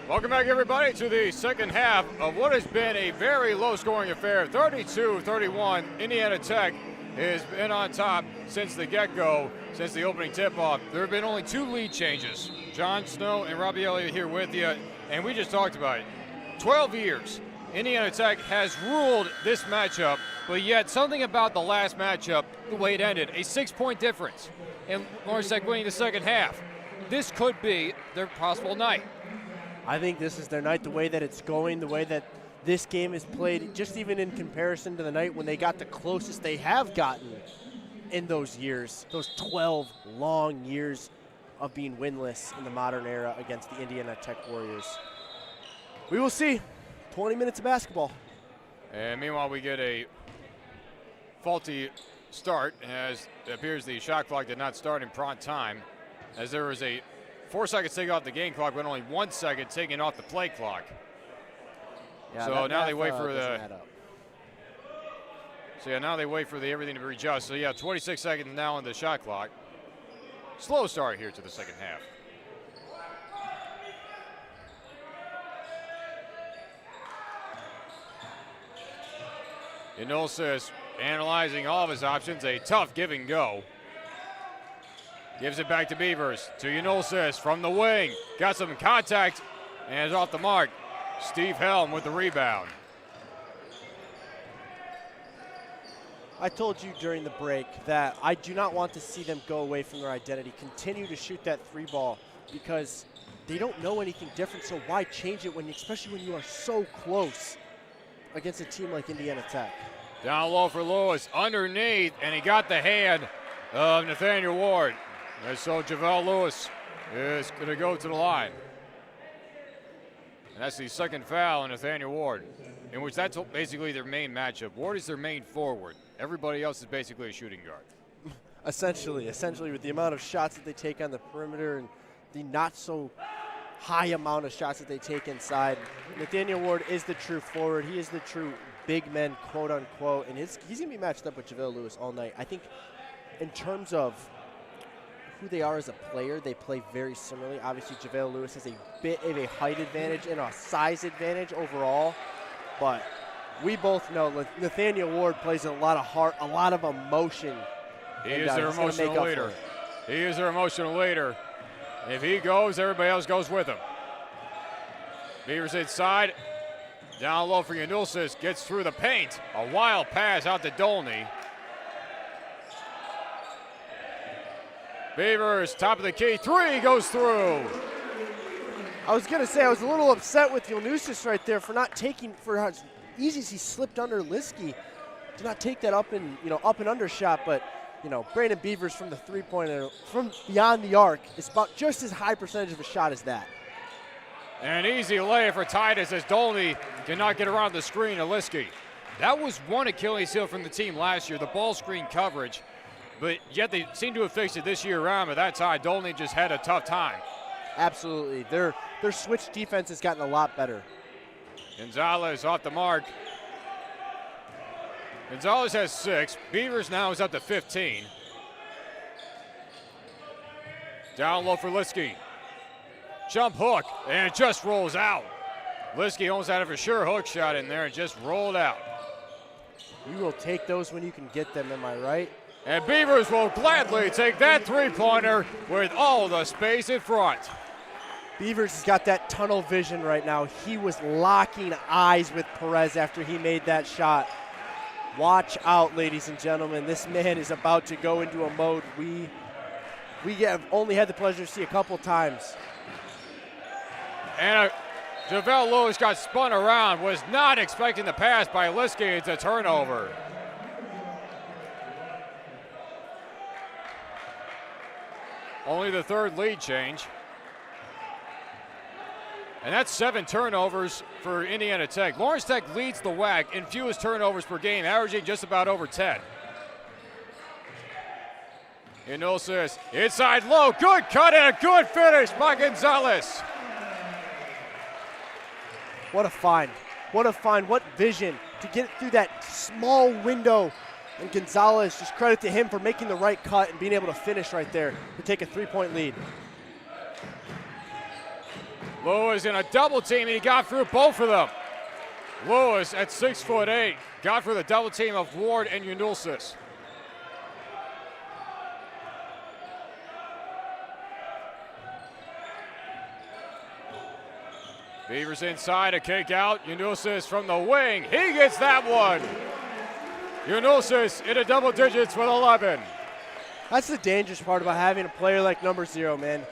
Welcome back, everybody, to the second half of what has been a very low-scoring affair. 32-31, Indiana Tech has been on top since the get-go, since the opening tip-off. There have been only 2 lead changes. John Snow and Robbie Elliott here with you, and we just talked about it. 12 years, Indiana Tech has ruled this matchup, but yet something about the last matchup, the way it ended, a 6-point difference, and Lawrence Tech winning the second half. This could be their possible night. I think this is their night, the way that it's going, the way that this game is played, just even in comparison to the night when they got the closest they have gotten in those years, those 12 long years of being winless in the modern era against the Indiana Tech Warriors. We will see. 20 minutes of basketball. And meanwhile, we get a faulty start, as it appears the shot clock did not start in prompt time, as there was a 4 seconds taken off the game clock, but only 1 second taken off the play clock. Yeah, so now they wait for now they wait for everything to readjust. So yeah, 26 seconds now on the shot clock. Slow start here to the second half. Inolsis analyzing all of his options, a tough give and go. Gives it back to Beavers, to Inolsis from the wing. Got some contact and is off the mark. Steve Helm with the rebound. I told you during the break that I do not want to see them go away from their identity, continue to shoot that 3 ball, because they don't know anything different, so why change it, especially when you are so close against a team like Indiana Tech. Down low for Lewis, underneath, and he got the hand of Nathaniel Ward. And so Javale Lewis is going to go to the line. And that's the second foul on Nathaniel Ward, in which that's basically their main matchup. Ward is their main forward. Everybody else is basically a shooting guard. Essentially, with the amount of shots that they take on the perimeter and the not so high amount of shots that they take inside. Nathaniel Ward is the true forward. He is the true big man, quote unquote, and he's going to be matched up with JaVale Lewis all night. I think in terms of who they are as a player, they play very similarly. Obviously, JaVale Lewis has a bit of a height advantage and a size advantage overall, but we both know Nathaniel Ward plays a lot of heart, a lot of emotion. He is their emotional leader. He is their emotional leader. If he goes, everybody else goes with him. Beavers inside. Down low for Yanulsis. Gets through the paint. A wild pass out to Dolney. Beavers, top of the key. 3 goes through. I was going to say, I was a little upset with Yanulsis right there for not taking, for how easy as he slipped under Liskey. Did not take that up and under shot, but Brandon Beavers from the 3-pointer, from beyond the arc, is about just as high percentage of a shot as that. And an easy layup for Titus as Dolney cannot get around the screen of Liskey. That was one Achilles heel from the team last year, the ball screen coverage. But yet they seem to have fixed it this year around, but that time Dolney just had a tough time. Absolutely. Their switch defense has gotten a lot better. Gonzalez off the mark. Gonzalez has 6. Beavers now is up to 15. Down low for Liskey. Jump hook, and it just rolls out. Liskey almost had a for sure hook shot in there and just rolled out. You will take those when you can get them, am I right? And Beavers will gladly take that 3-pointer with all the space in front. Beavers has got that tunnel vision right now. He was locking eyes with Perez after he made that shot. Watch out, ladies and gentlemen. This man is about to go into a mode we have only had the pleasure to see a couple times. And JaVale Lewis got spun around, was not expecting the pass by Liskey. It's a turnover. Only the 3rd lead change. And that's 7 turnovers for Indiana Tech. Lawrence Tech leads the WAC in fewest turnovers per game, averaging just about over 10. Inolsis, inside low, good cut and a good finish by Gonzalez. What a find. What a find. What vision to get through that small window. And Gonzalez, just credit to him for making the right cut and being able to finish right there to take a 3-point lead. Lewis in a double team, and he got through both of them. Lewis at 6'8" got through the double team of Ward and Unulsis. Beavers inside, a kick out. Unulsis from the wing. He gets that one. Unulsis into double digits with 11. That's the dangerous part about having a player like number 0, man.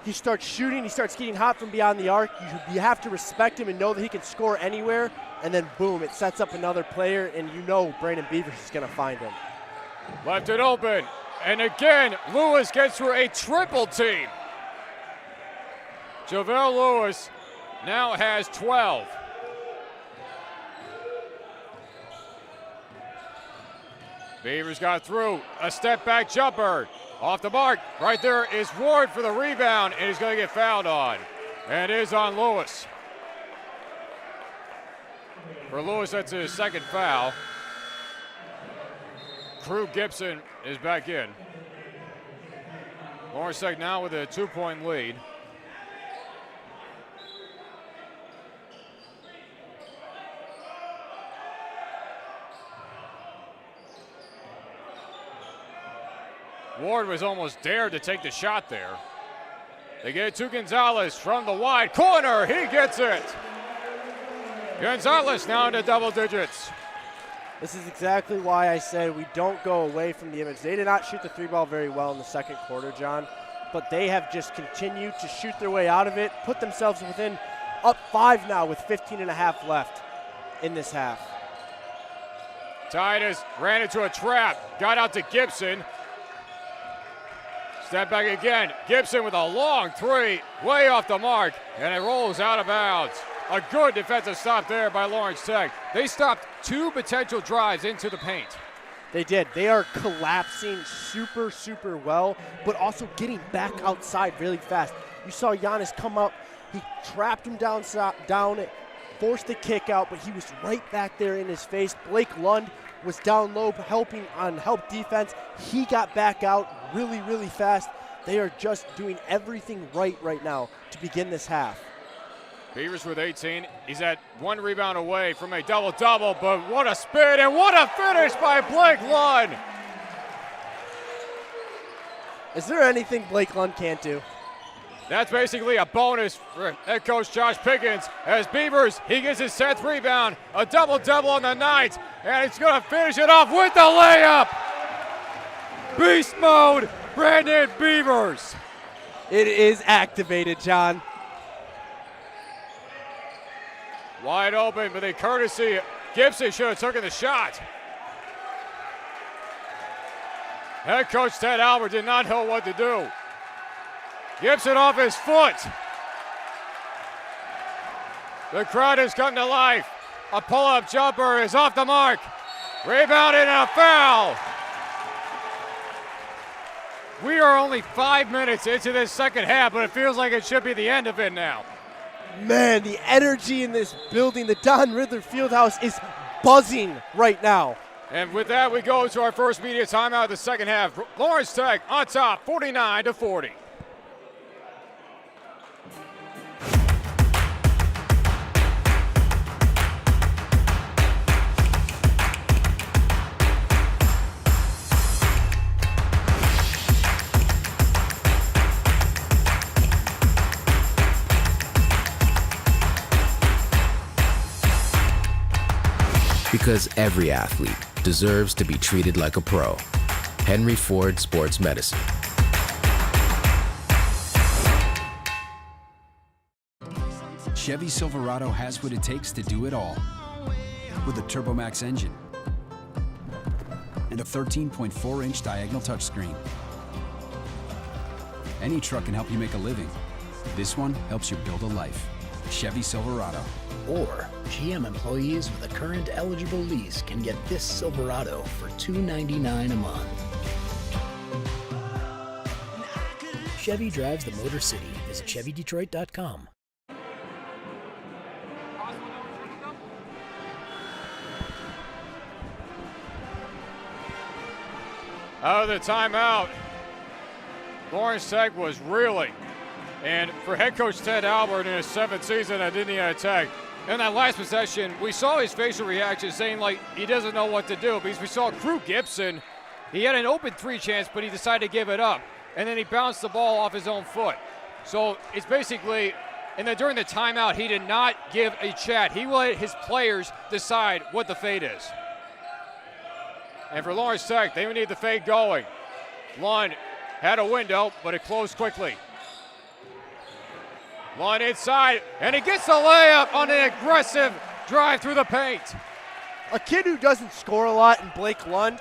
He starts shooting, he starts getting hot from beyond the arc. You have to respect him and know that he can score anywhere, and then boom, it sets up another player, and you know Brandon Beavers is going to find him. Left it open, and again, Lewis gets through a triple team. JaVale Lewis now has 12. Beavers got through, a step back jumper. Off the mark, right there is Ward for the rebound, and he's going to get fouled on. And it is on Lewis. For Lewis, that's his second foul. Crew Gibson is back in. Lawrence Tech now with a 2-point lead. Ward was almost dared to take the shot there. They get it to Gonzalez from the wide corner. He gets it. Gonzalez now into double digits. This is exactly why I said we don't go away from the image. They did not shoot the 3-ball very well in the second quarter, John, but they have just continued to shoot their way out of it, put themselves within up 5 now with 15 and a half left in this half. Titus ran into a trap, got out to Gibson. Step back again. Gibson with a long 3, way off the mark, and it rolls out of bounds. A good defensive stop there by Lawrence Tech. They stopped 2 potential drives into the paint. They did. They are collapsing super, super well, but also getting back outside really fast. You saw Giannis come up. He trapped him down, forced the kick out, but he was right back there in his face. Blake Lund was down low helping on help defense. He got back out really, really fast. They are just doing everything right now to begin this half. Beavers with 18. He's at 1 rebound away from a double-double, but what a spin and what a finish by Blake Lund. Is there anything Blake Lund can't do? That's basically a bonus for head coach Josh Pickens. As Beavers, he gets his 10th rebound, a double-double on the night, and he's going to finish it off with the layup. Beast mode, Brandon Beavers. It is activated, John. Wide open, but the courtesy, Gibson should have taken the shot. Head coach Ted Albert did not know what to do. Gibson off his foot. The crowd has come to life. A pull-up jumper is off the mark. Rebounded and a foul. We are only 5 minutes into this second half, but it feels like it should be the end of it now. Man, the energy in this building, the Don Riddler Fieldhouse is buzzing right now. And with that, we go to our first media timeout of the second half. Lawrence Tech on top, 49-40. Because every athlete deserves to be treated like a pro. Henry Ford Sports Medicine. Chevy Silverado has what it takes to do it all. With a TurboMax engine and a 13.4-inch diagonal touchscreen. Any truck can help you make a living. This one helps you build a life. Chevy Silverado. Or GM employees with a current eligible lease can get this Silverado for $299 a month. Chevy drives the Motor City. Visit ChevyDetroit.com. Out of the timeout, Lawrence Tech was reeling And for head coach Ted Albert in his 7th season at Indiana Tech, in that last possession, we saw his facial reaction saying like he doesn't know what to do, because we saw Crew Gibson, he had an open 3 chance, but he decided to give it up. And then he bounced the ball off his own foot. So it's basically, and then during the timeout, he did not give a chat. He let his players decide what the fade is. And for Lawrence Tech, they need the fade going. Lund had a window, but it closed quickly. Lund inside, and he gets the layup on an aggressive drive through the paint. A kid who doesn't score a lot in Blake Lund,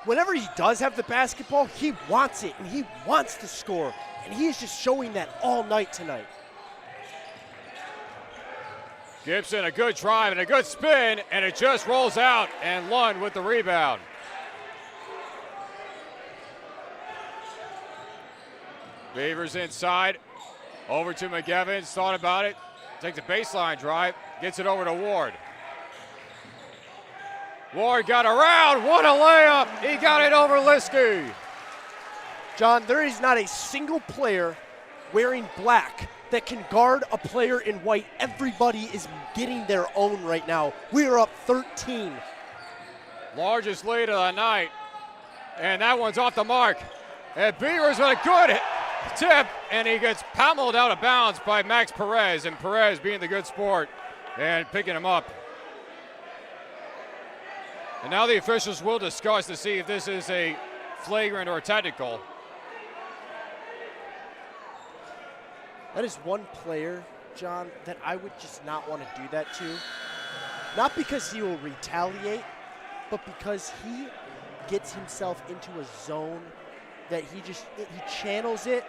whenever he does have the basketball, he wants it, and he wants to score. And he is just showing that all night tonight. Gibson, a good drive and a good spin, and it just rolls out, and Lund with the rebound. Beavers inside, over to McEvans, thought about it, takes a baseline drive, gets it over to Ward. Ward got around, what a layup, he got it over Liskey. John, there is not a single player wearing black that can guard a player in white. Everybody is getting their own right now. We are up 13. Largest lead of the night, and that one's off the mark. And Beavers with a good tip, and he gets pummeled out of bounds by Max Perez, and Perez being the good sport and picking him up. And now the officials will discuss to see if this is a flagrant or a technical. That is one player, John, that I would just not want to do that to. Not because he will retaliate, but because he gets himself into a zone that he channels it,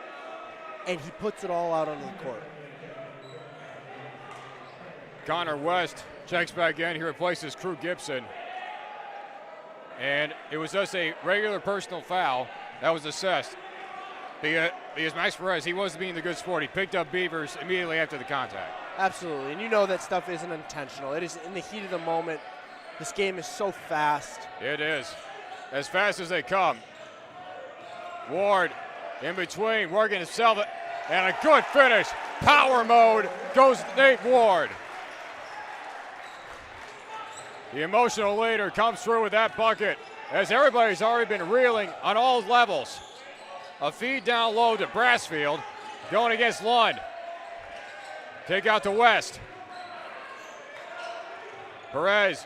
and he puts it all out onto the court. Connor West checks back in. He replaces Crew Gibson. And it was just a regular personal foul that was assessed. Because Max Perez, he was being the good sport. He picked up Beavers immediately after the contact. Absolutely, and you know that stuff isn't intentional. It is in the heat of the moment. This game is so fast. It is. As fast as they come. Ward in between, working himself, and a good finish. Power mode goes Nate Ward. The emotional leader comes through with that bucket, as everybody's already been reeling on all levels. A feed down low to Brassfield, going against Lund. Take out to West. Perez,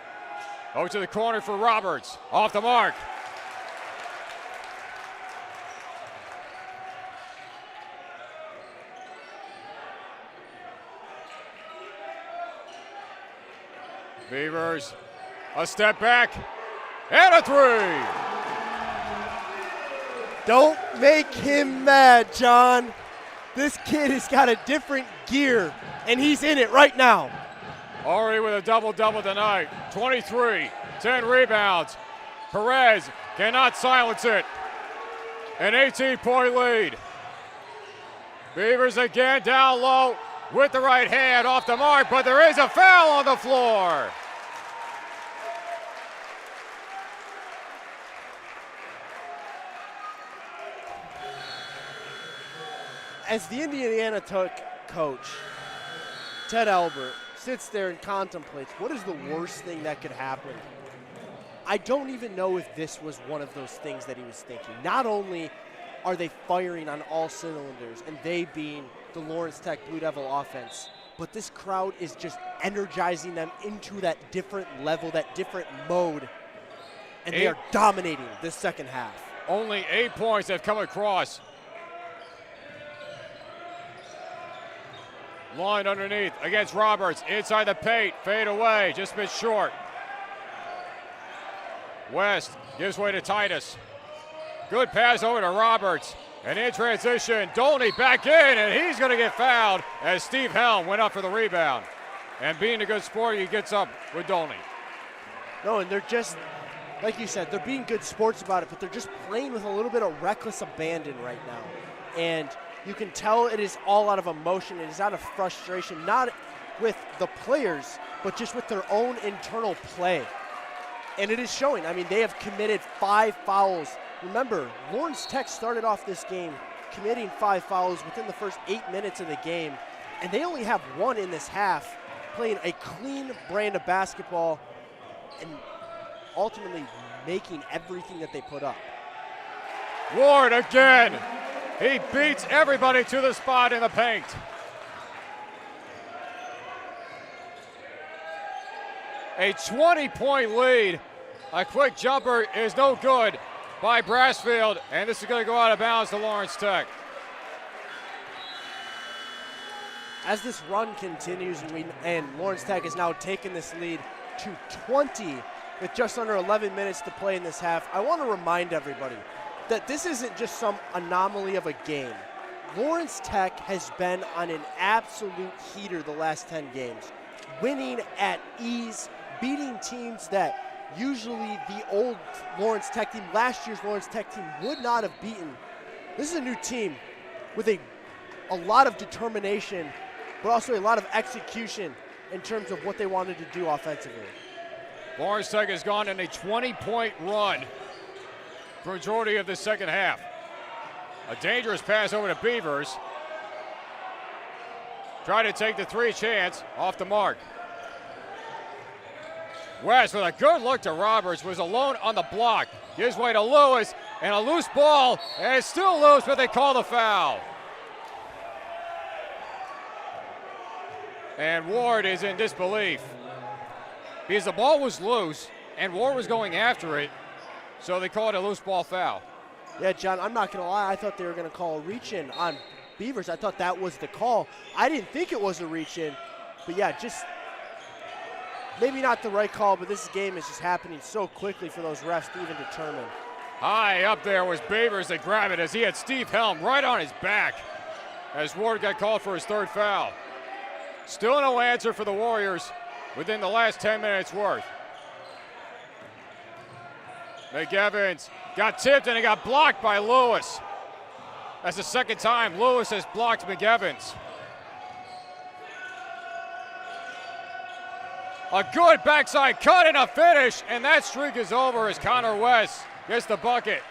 over to the corner for Roberts, off the mark. Beavers, a step back, and a 3. Don't make him mad, John. This kid has got a different gear, and he's in it right now. Already with a double-double tonight. 23, 10 rebounds. Perez cannot silence it. An 18-point lead. Beavers again down low with the right hand off the mark, but there is a foul on the floor. As the Indiana coach, Ted Albert, sits there and contemplates what is the worst thing that could happen. I don't even know if this was one of those things that he was thinking. Not only are they firing on all cylinders, and they being the Lawrence Tech Blue Devil offense, but this crowd is just energizing them into that different level, that different mode, and they are dominating this second half. Only 8 points have come across. Line underneath against Roberts, inside the paint, fade away, just a bit short. West gives way to Titus. Good pass over to Roberts, and in transition, Dolney back in, and he's gonna get fouled as Steve Helm went up for the rebound. And being a good sport, he gets up with Dolney. No, and they're just, like you said, they're being good sports about it, but they're just playing with a little bit of reckless abandon right now. And you can tell it is all out of emotion. It is out of frustration, not with the players, but just with their own internal play. And it is showing. I mean, they have committed 5 fouls. Remember, Lawrence Tech started off this game committing 5 fouls within the first 8 minutes of the game, and they only have 1 in this half, playing a clean brand of basketball and ultimately making everything that they put up. Ward again. He beats everybody to the spot in the paint. A 20-point lead. A quick jumper is no good by Brassfield, and this is going to go out of bounds to Lawrence Tech. As this run continues, and Lawrence Tech has now taken this lead to 20 with just under 11 minutes to play in this half, I want to remind everybody that this isn't just some anomaly of a game. Lawrence Tech has been on an absolute heater the last 10 games, winning at ease, beating teams that usually the old Lawrence Tech team, last year's Lawrence Tech team, would not have beaten. This is a new team with a lot of determination, but also a lot of execution in terms of what they wanted to do offensively. Lawrence Tech has gone in a 20-point run for majority of the second half. A dangerous pass over to Beavers. Try to take the 3 chance, off the mark. West with a good look to Roberts, was alone on the block. Gives way to Lewis, and a loose ball, and it's still loose, but they call the foul. And Ward is in disbelief because the ball was loose and Ward was going after it, so they called a loose ball foul. Yeah, John, I'm not going to lie. I thought they were going to call a reach-in on Beavers. I thought that was the call. I didn't think it was a reach-in, but yeah, just maybe not the right call, but this game is just happening so quickly for those refs to even determine. High up there was Beavers that grabbed it as he had Steve Helm right on his back as Ward got called for his 3rd foul. Still no answer for the Warriors within the last 10 minutes worth. McEvans got tipped and it got blocked by Lewis. That's the second time Lewis has blocked McEvans. A good backside cut and a finish, and that streak is over as Connor West gets the bucket.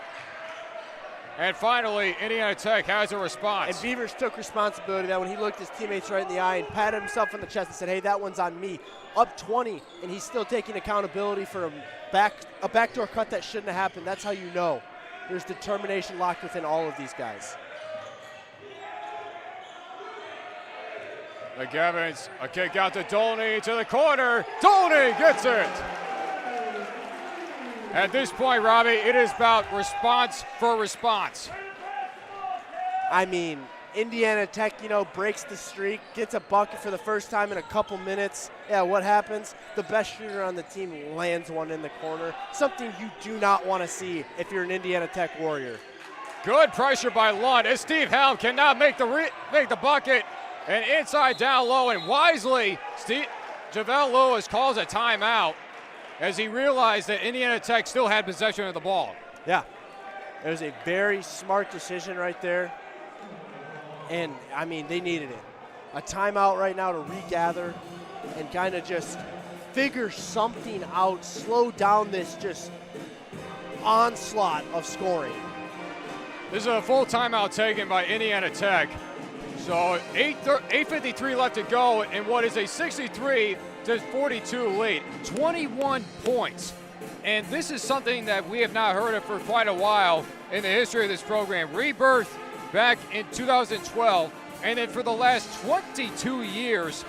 And finally, Indiana Tech has a response. And Beavers took responsibility that when he looked his teammates right in the eye and patted himself on the chest and said, hey, that one's on me. Up 20, and he's still taking accountability for a backdoor cut that shouldn't have happened. That's how you know there's determination locked within all of these guys. McEvans, a kick out to Dolney to the corner. Dolney gets it. At this point, Robbie, it is about response for response. I mean, Indiana Tech, breaks the streak, gets a bucket for the first time in a couple minutes. Yeah, what happens? The best shooter on the team lands one in the corner. Something you do not want to see if you're an Indiana Tech Warrior. Good pressure by Lund as Steve Helm cannot make the bucket. And inside down low, and wisely, JaVale Lewis calls a timeout as he realized that Indiana Tech still had possession of the ball. Yeah, it was a very smart decision right there. And, I mean, they needed it. A timeout right now to regather and kind of just figure something out, slow down this just onslaught of scoring. This is a full timeout taken by Indiana Tech. So 8:53 left to go in what is a 63-42 lead. 21 points. And this is something that we have not heard of for quite a while in the history of this program. Rebirth back in 2012, and then for the last 22 years,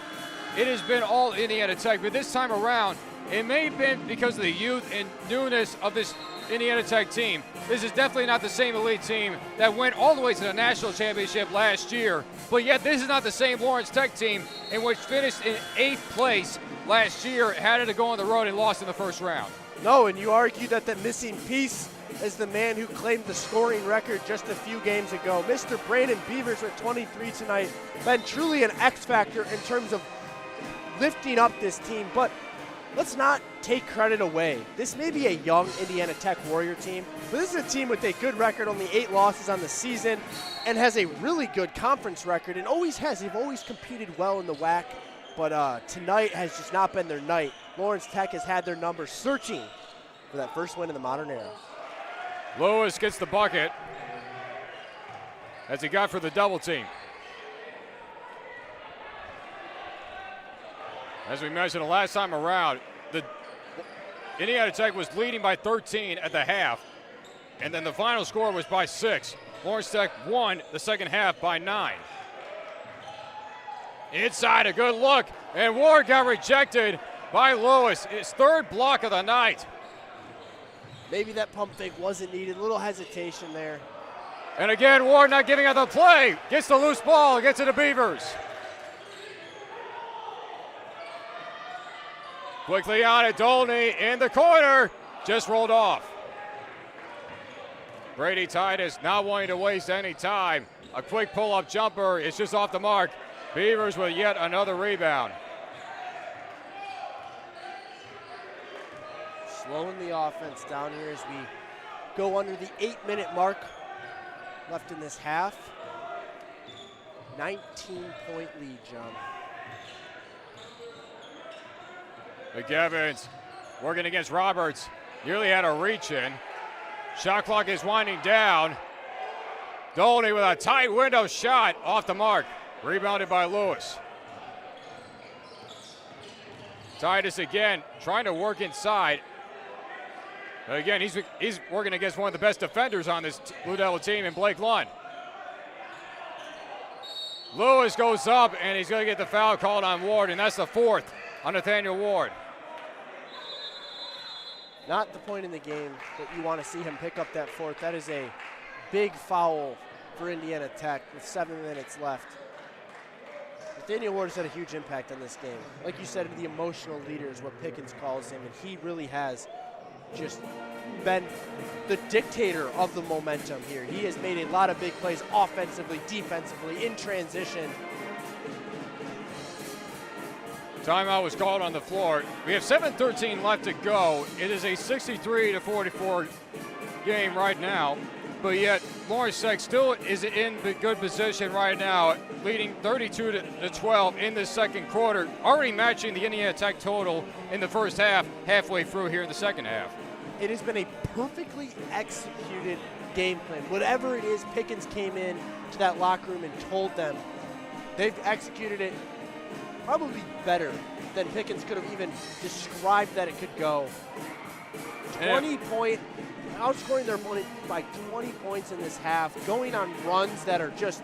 it has been all Indiana Tech. But this time around, it may have been because of the youth and newness of this Indiana Tech team. This is definitely not the same elite team that went all the way to the national championship last year, but yet this is not the same Lawrence Tech team in which finished in 8th place last year, had to go on the road and lost in the first round. No, and you argue that the missing piece is the man who claimed the scoring record just a few games ago. Mr. Brandon Beavers with 23 tonight. Been truly an X factor in terms of lifting up this team, but let's not take credit away. This may be a young Indiana Tech Warrior team, but this is a team with a good record, only 8 losses on the season, and has a really good conference record, and always has. They've always competed well in the WAC, but tonight has just not been their night. Lawrence Tech has had their number searching for that first win in the modern era. Lewis gets the bucket. as he got for the double team. As we mentioned the last time around, the Indiana Tech was leading by 13 at the half, and then the final score was by 6. Lawrence Tech won the second half by 9. Inside, a good look, and Ward got rejected by Lewis. His third block of the night. Maybe that pump fake wasn't needed. A little hesitation there. And again, Ward not giving out the play. Gets the loose ball, gets it to Beavers. Quickly on it, Dolney in the corner. Just rolled off. Brady Titus not wanting to waste any time. A quick pull-up jumper. It's just off the mark. Beavers with yet another rebound. Slowing the offense down here as we go under the 8-minute mark left in this half. 19-point lead, John. McEvans working against Roberts. Nearly had a reach in. Shot clock is winding down. Dolney with a tight window shot off the mark. Rebounded by Lewis. Titus again trying to work inside. But again, he's working against one of the best defenders on this Blue Devil team in Blake Lund. Lewis goes up and he's going to get the foul called on Ward, and that's the 4th on Nathaniel Ward. Not the point in the game that you want to see him pick up that 4th. That is a big foul for Indiana Tech with 7 minutes left. Nathaniel Ward has had a huge impact on this game. Like you said, the emotional leader is what Pickens calls him, and he really has just been the dictator of the momentum here. He has made a lot of big plays offensively, defensively, in transition. Timeout was called on the floor. We have 7:13 left to go. It is a 63-44 game right now, but yet Lawrence Tech still is in the good position right now, leading 32-12 in the second quarter, already matching the Indiana Tech total in the first half, halfway through here in the second half. It has been a perfectly executed game plan. Whatever it is, Pickens came in to that locker room and told them. They've executed it probably better than Pickens could have even described that it could go. 20-point, outscoring their opponent by 20 points in this half, going on runs that are just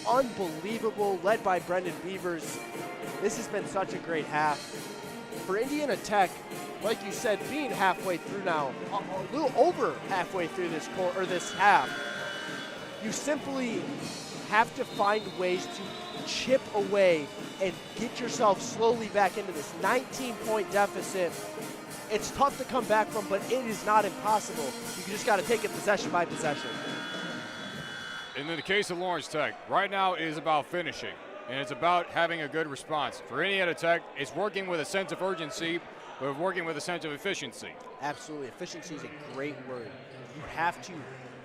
unbelievable, led by Brendan Beavers. This has been such a great half. For Indiana Tech, like you said, being halfway through now, a little over halfway through this half, you simply have to find ways to chip away and get yourself slowly back into this 19-point deficit. It's tough to come back from, but it is not impossible. You just got to take it possession by possession. In the case of Lawrence Tech, right now it is about finishing, and it's about having a good response. For Indiana Tech, it's working with a sense of urgency, but working with a sense of efficiency. Absolutely. Efficiency is a great word. You have to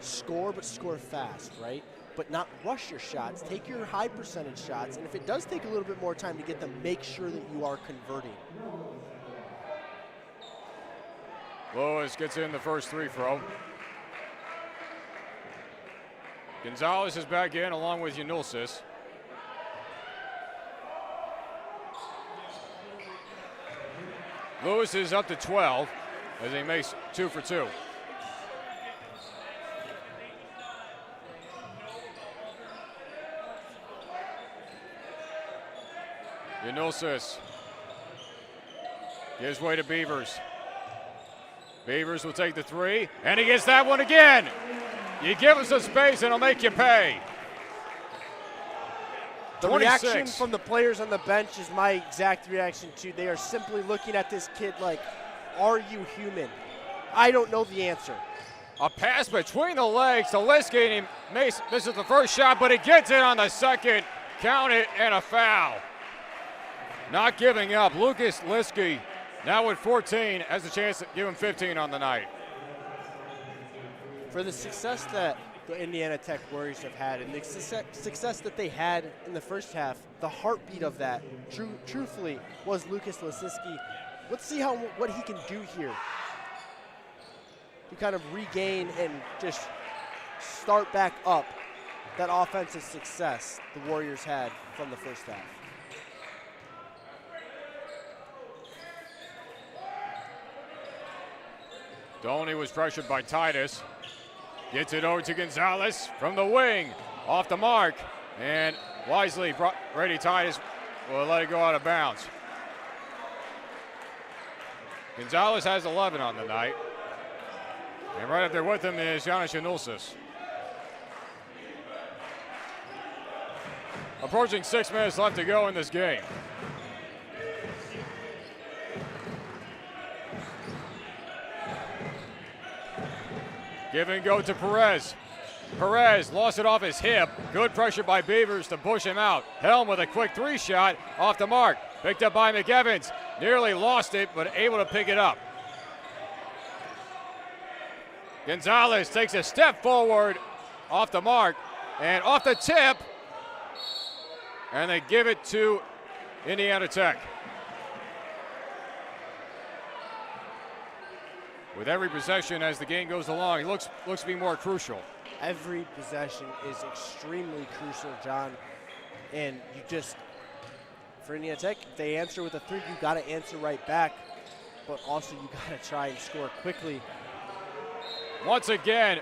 score, but score fast, right? But not rush your shots. Take your high percentage shots, and if it does take a little bit more time to get them, make sure that you are converting. Lewis gets in the first free throw. Gonzalez is back in along with Yanulsis. Lewis is up to 12 as he makes 2 for 2. Yanulsis gives way to Beavers. Beavers will take the 3, and he gets that one again. You give us some space and it'll make you pay. The 26. reaction from the players on the bench is my exact reaction too. They are simply looking at this kid like, are you human? I don't know the answer. A pass between the legs to Liskey, and he misses the first shot, but he gets it on the second. Count it, and a foul. Not giving up. Lucas Liskey, now with 14, has a chance to give him 15 on the night. For the success that the Indiana Tech Warriors have had and the success that they had in the first half, the heartbeat of that, truthfully, was Lucas Liskey. Let's see what he can do here to kind of regain and just start back up that offensive success the Warriors had from the first half. Doney was pressured by Titus. Gets it over to Gonzalez from the wing. Off the mark. And wisely, Brady Titus will let it go out of bounds. Gonzalez has 11 on the night. And right up there with him is Giannis Yanulsis. Approaching 6 minutes left to go in this game. Give and go to Perez. Perez lost it off his hip. Good pressure by Beavers to push him out. Helm with a quick 3 shot off the mark. Picked up by McEvans. Nearly lost it, but able to pick it up. Gonzalez takes a step forward off the mark and off the tip. And they give it to Indiana Tech. With every possession as the game goes along, it looks to be more crucial. Every possession is extremely crucial, John. And you just, for Indiana Tech, if they answer with a 3, you got to answer right back. But also you got to try and score quickly. Once again,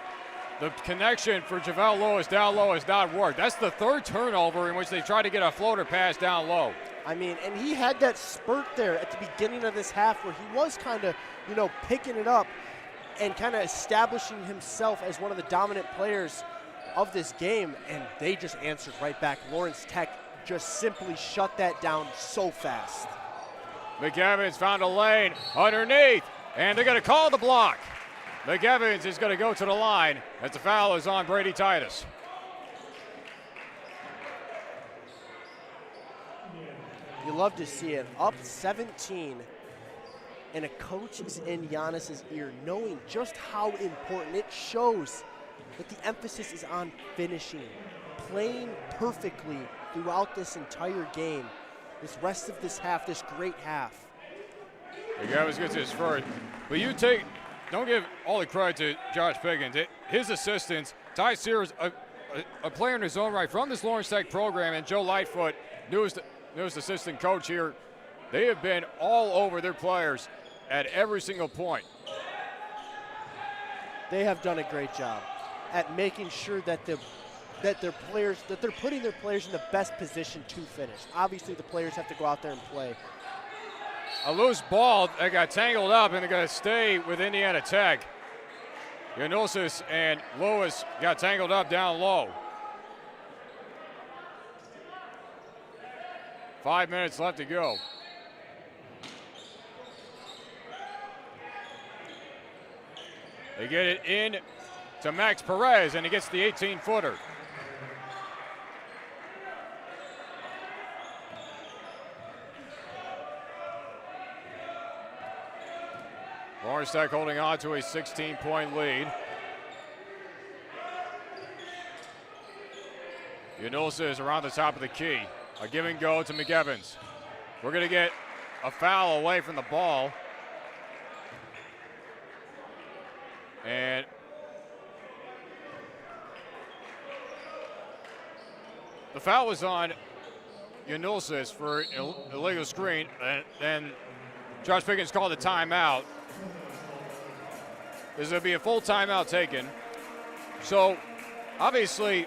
the connection for JaVale Lewis down low has not worked. That's the 3rd turnover in which they try to get a floater pass down low. I mean, and he had that spurt there at the beginning of this half where he was kind of, picking it up and kind of establishing himself as one of the dominant players of this game, and they just answered right back. Lawrence Tech just simply shut that down so fast. McEvans found a lane underneath, and they're going to call the block. McEvans is going to go to the line as the foul is on Brady Titus. You love to see it. Up 17, and a coach is in Giannis's ear, knowing just how important. It shows that the emphasis is on finishing, playing perfectly throughout this entire game, this rest of this half, this great half. McEvans gets his first, but don't give all the credit to Josh Pickens. His assistants, Ty Sears, a player in his own right from this Lawrence Tech program, and Joe Lightfoot, newest assistant coach here. They have been all over their players at every single point. They have done a great job at making sure that they're putting their players in the best position to finish. Obviously, the players have to go out there and play. A loose ball that got tangled up, and they're going to stay with Indiana Tech. Yanulsis and Lewis got tangled up down low. 5 minutes left to go. They get it in to Max Perez, and he gets the 18-footer. Lawrence Tech holding on to a 16-point lead. Yanulsis is around the top of the key. A give and go to McEvans. We're going to get a foul away from the ball. And the foul was on Yanulsis for an illegal screen, and then Josh Pickens called a timeout. There's going to be a full timeout taken. So, obviously,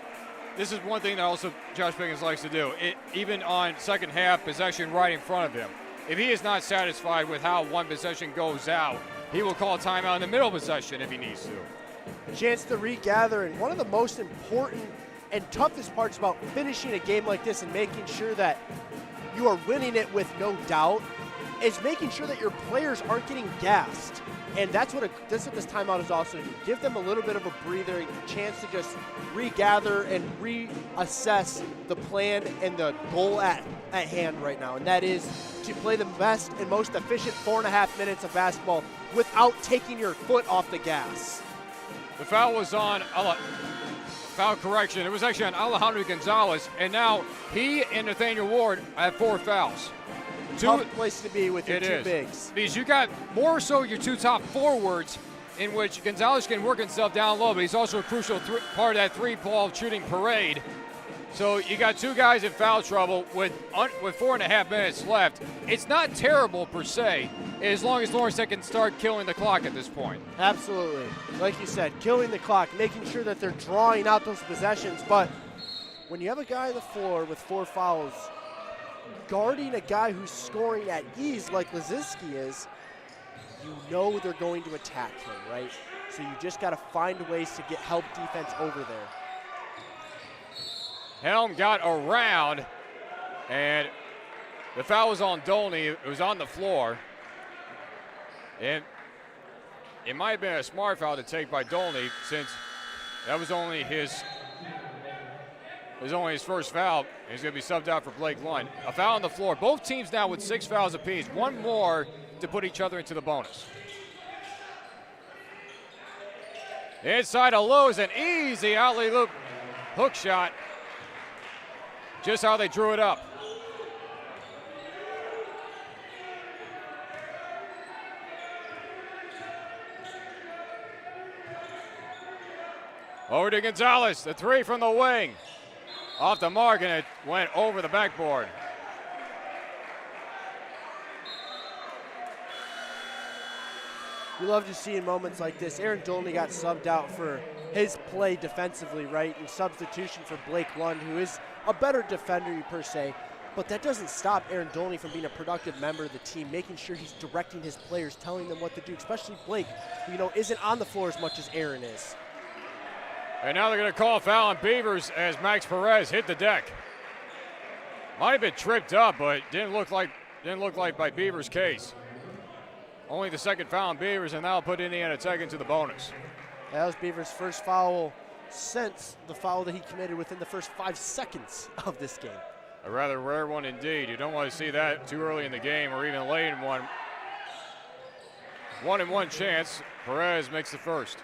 this is one thing that also Josh Pickens likes to do. Even on second half possession right in front of him. If he is not satisfied with how one possession goes out, he will call a timeout in the middle possession if he needs to. A chance to regather, and one of the most important and toughest parts about finishing a game like this and making sure that you are winning it with no doubt is making sure that your players aren't getting gassed. And that's what this timeout is also do. Give them a little bit of a breather, a chance to just regather and reassess the plan and the goal at hand right now. And that is to play the best and most efficient 4.5 minutes of basketball without taking your foot off the gas. The foul was on, foul correction. It was actually on Alejandro Gonzalez. And now he and Nathaniel Ward have 4 fouls. Tough place to be with your two bigs. Because you got more so your 2 top forwards in which Gonzalez can work himself down low, but he's also a crucial part of that three-ball shooting parade. So you got two guys in foul trouble with 4.5 minutes left. It's not terrible per se, as long as Lawrence Tech can start killing the clock at this point. Absolutely. Like you said, killing the clock, making sure that they're drawing out those possessions. But when you have a guy on the floor with 4 fouls, guarding a guy who's scoring at ease like Lazinski is, you know they're going to attack him, right? So you just got to find ways to get help defense over there. Helm got around, and the foul was on Dolney. It was on the floor. And it might have been a smart foul to take by Dolney, since that was only his first foul. He's going to be subbed out for Blake Lund. A foul on the floor. Both teams now with 6 fouls apiece. One more to put each other into the bonus. Inside of Lewis, an easy alley-oop hook shot. Just how they drew it up. Over to Gonzalez, the 3 from the wing. Off the mark, and it went over the backboard. We love to see in moments like this. Aaron Dolney got subbed out for his play defensively, right, in substitution for Blake Lund, who is a better defender per se. But that doesn't stop Aaron Dolney from being a productive member of the team, making sure he's directing his players, telling them what to do, especially Blake, who, isn't on the floor as much as Aaron is. And now they're going to call a foul on Beavers as Max Perez hit the deck. Might have been tripped up, but didn't look like by Beavers' case. Only the second foul on Beavers, and that'll put Indiana Tech into the bonus. That was Beavers' first foul since the foul that he committed within the first 5 seconds of this game. A rather rare one indeed. You don't want to see that too early in the game or even late in one. 1-and-1 chance. Perez makes the first.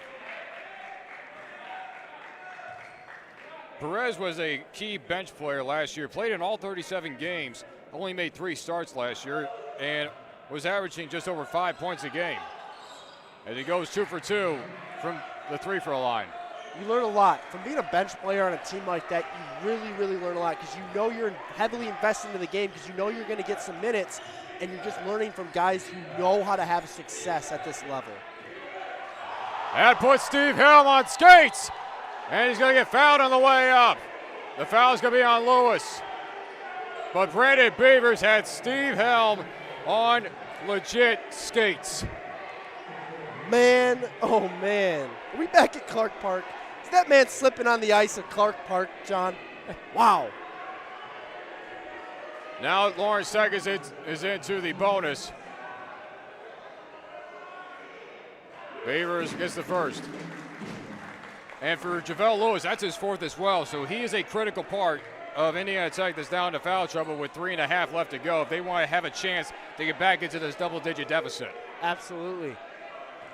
Perez was a key bench player last year, played in all 37 games, only made 3 starts last year, and was averaging just over 5 points a game. As he goes 2 for 2 from the 3-throw line. You learn a lot. From being a bench player on a team like that, you really, really learn a lot because you know you're heavily invested into the game because you know you're going to get some minutes, and you're just learning from guys who know how to have success at this level. That puts Steve Helm on skates, and he's going to get fouled on the way up. The foul is going to be on Lewis. But Brandon Beavers had Steve Helm on legit skates. Man, oh man. Are we back at Clark Park? Is that man slipping on the ice at Clark Park, John? Wow. Now Lawrence Tech is into the bonus. Beavers gets the first. And for JaVale Lewis, that's his 4th as well. So he is a critical part of Indiana Tech that's down to foul trouble with 3.5 left to go if they want to have a chance to get back into this double-digit deficit. Absolutely.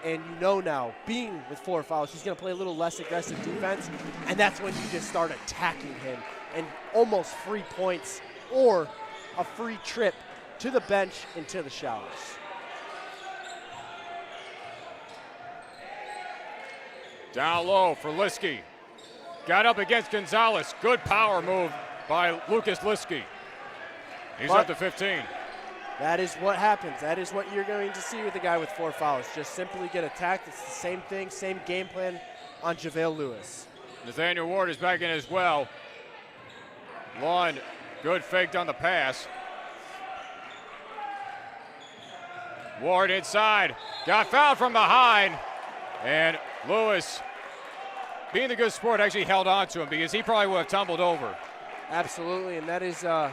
And now, being with 4 fouls, he's going to play a little less aggressive defense, and that's when you just start attacking him. And almost free points or a free trip to the bench and to the showers. Down low for Liskey. Got up against Gonzalez. Good power move by Lucas Liskey. He's up to 15. That is what happens. That is what you're going to see with a guy with 4 fouls. Just simply get attacked. It's the same thing, same game plan on JaVale Lewis. Nathaniel Ward is back in as well. Lund, good faked on the pass. Ward inside. Got fouled from behind. And Lewis, being the good sport, actually held on to him because he probably would have tumbled over. Absolutely, and that is, it's going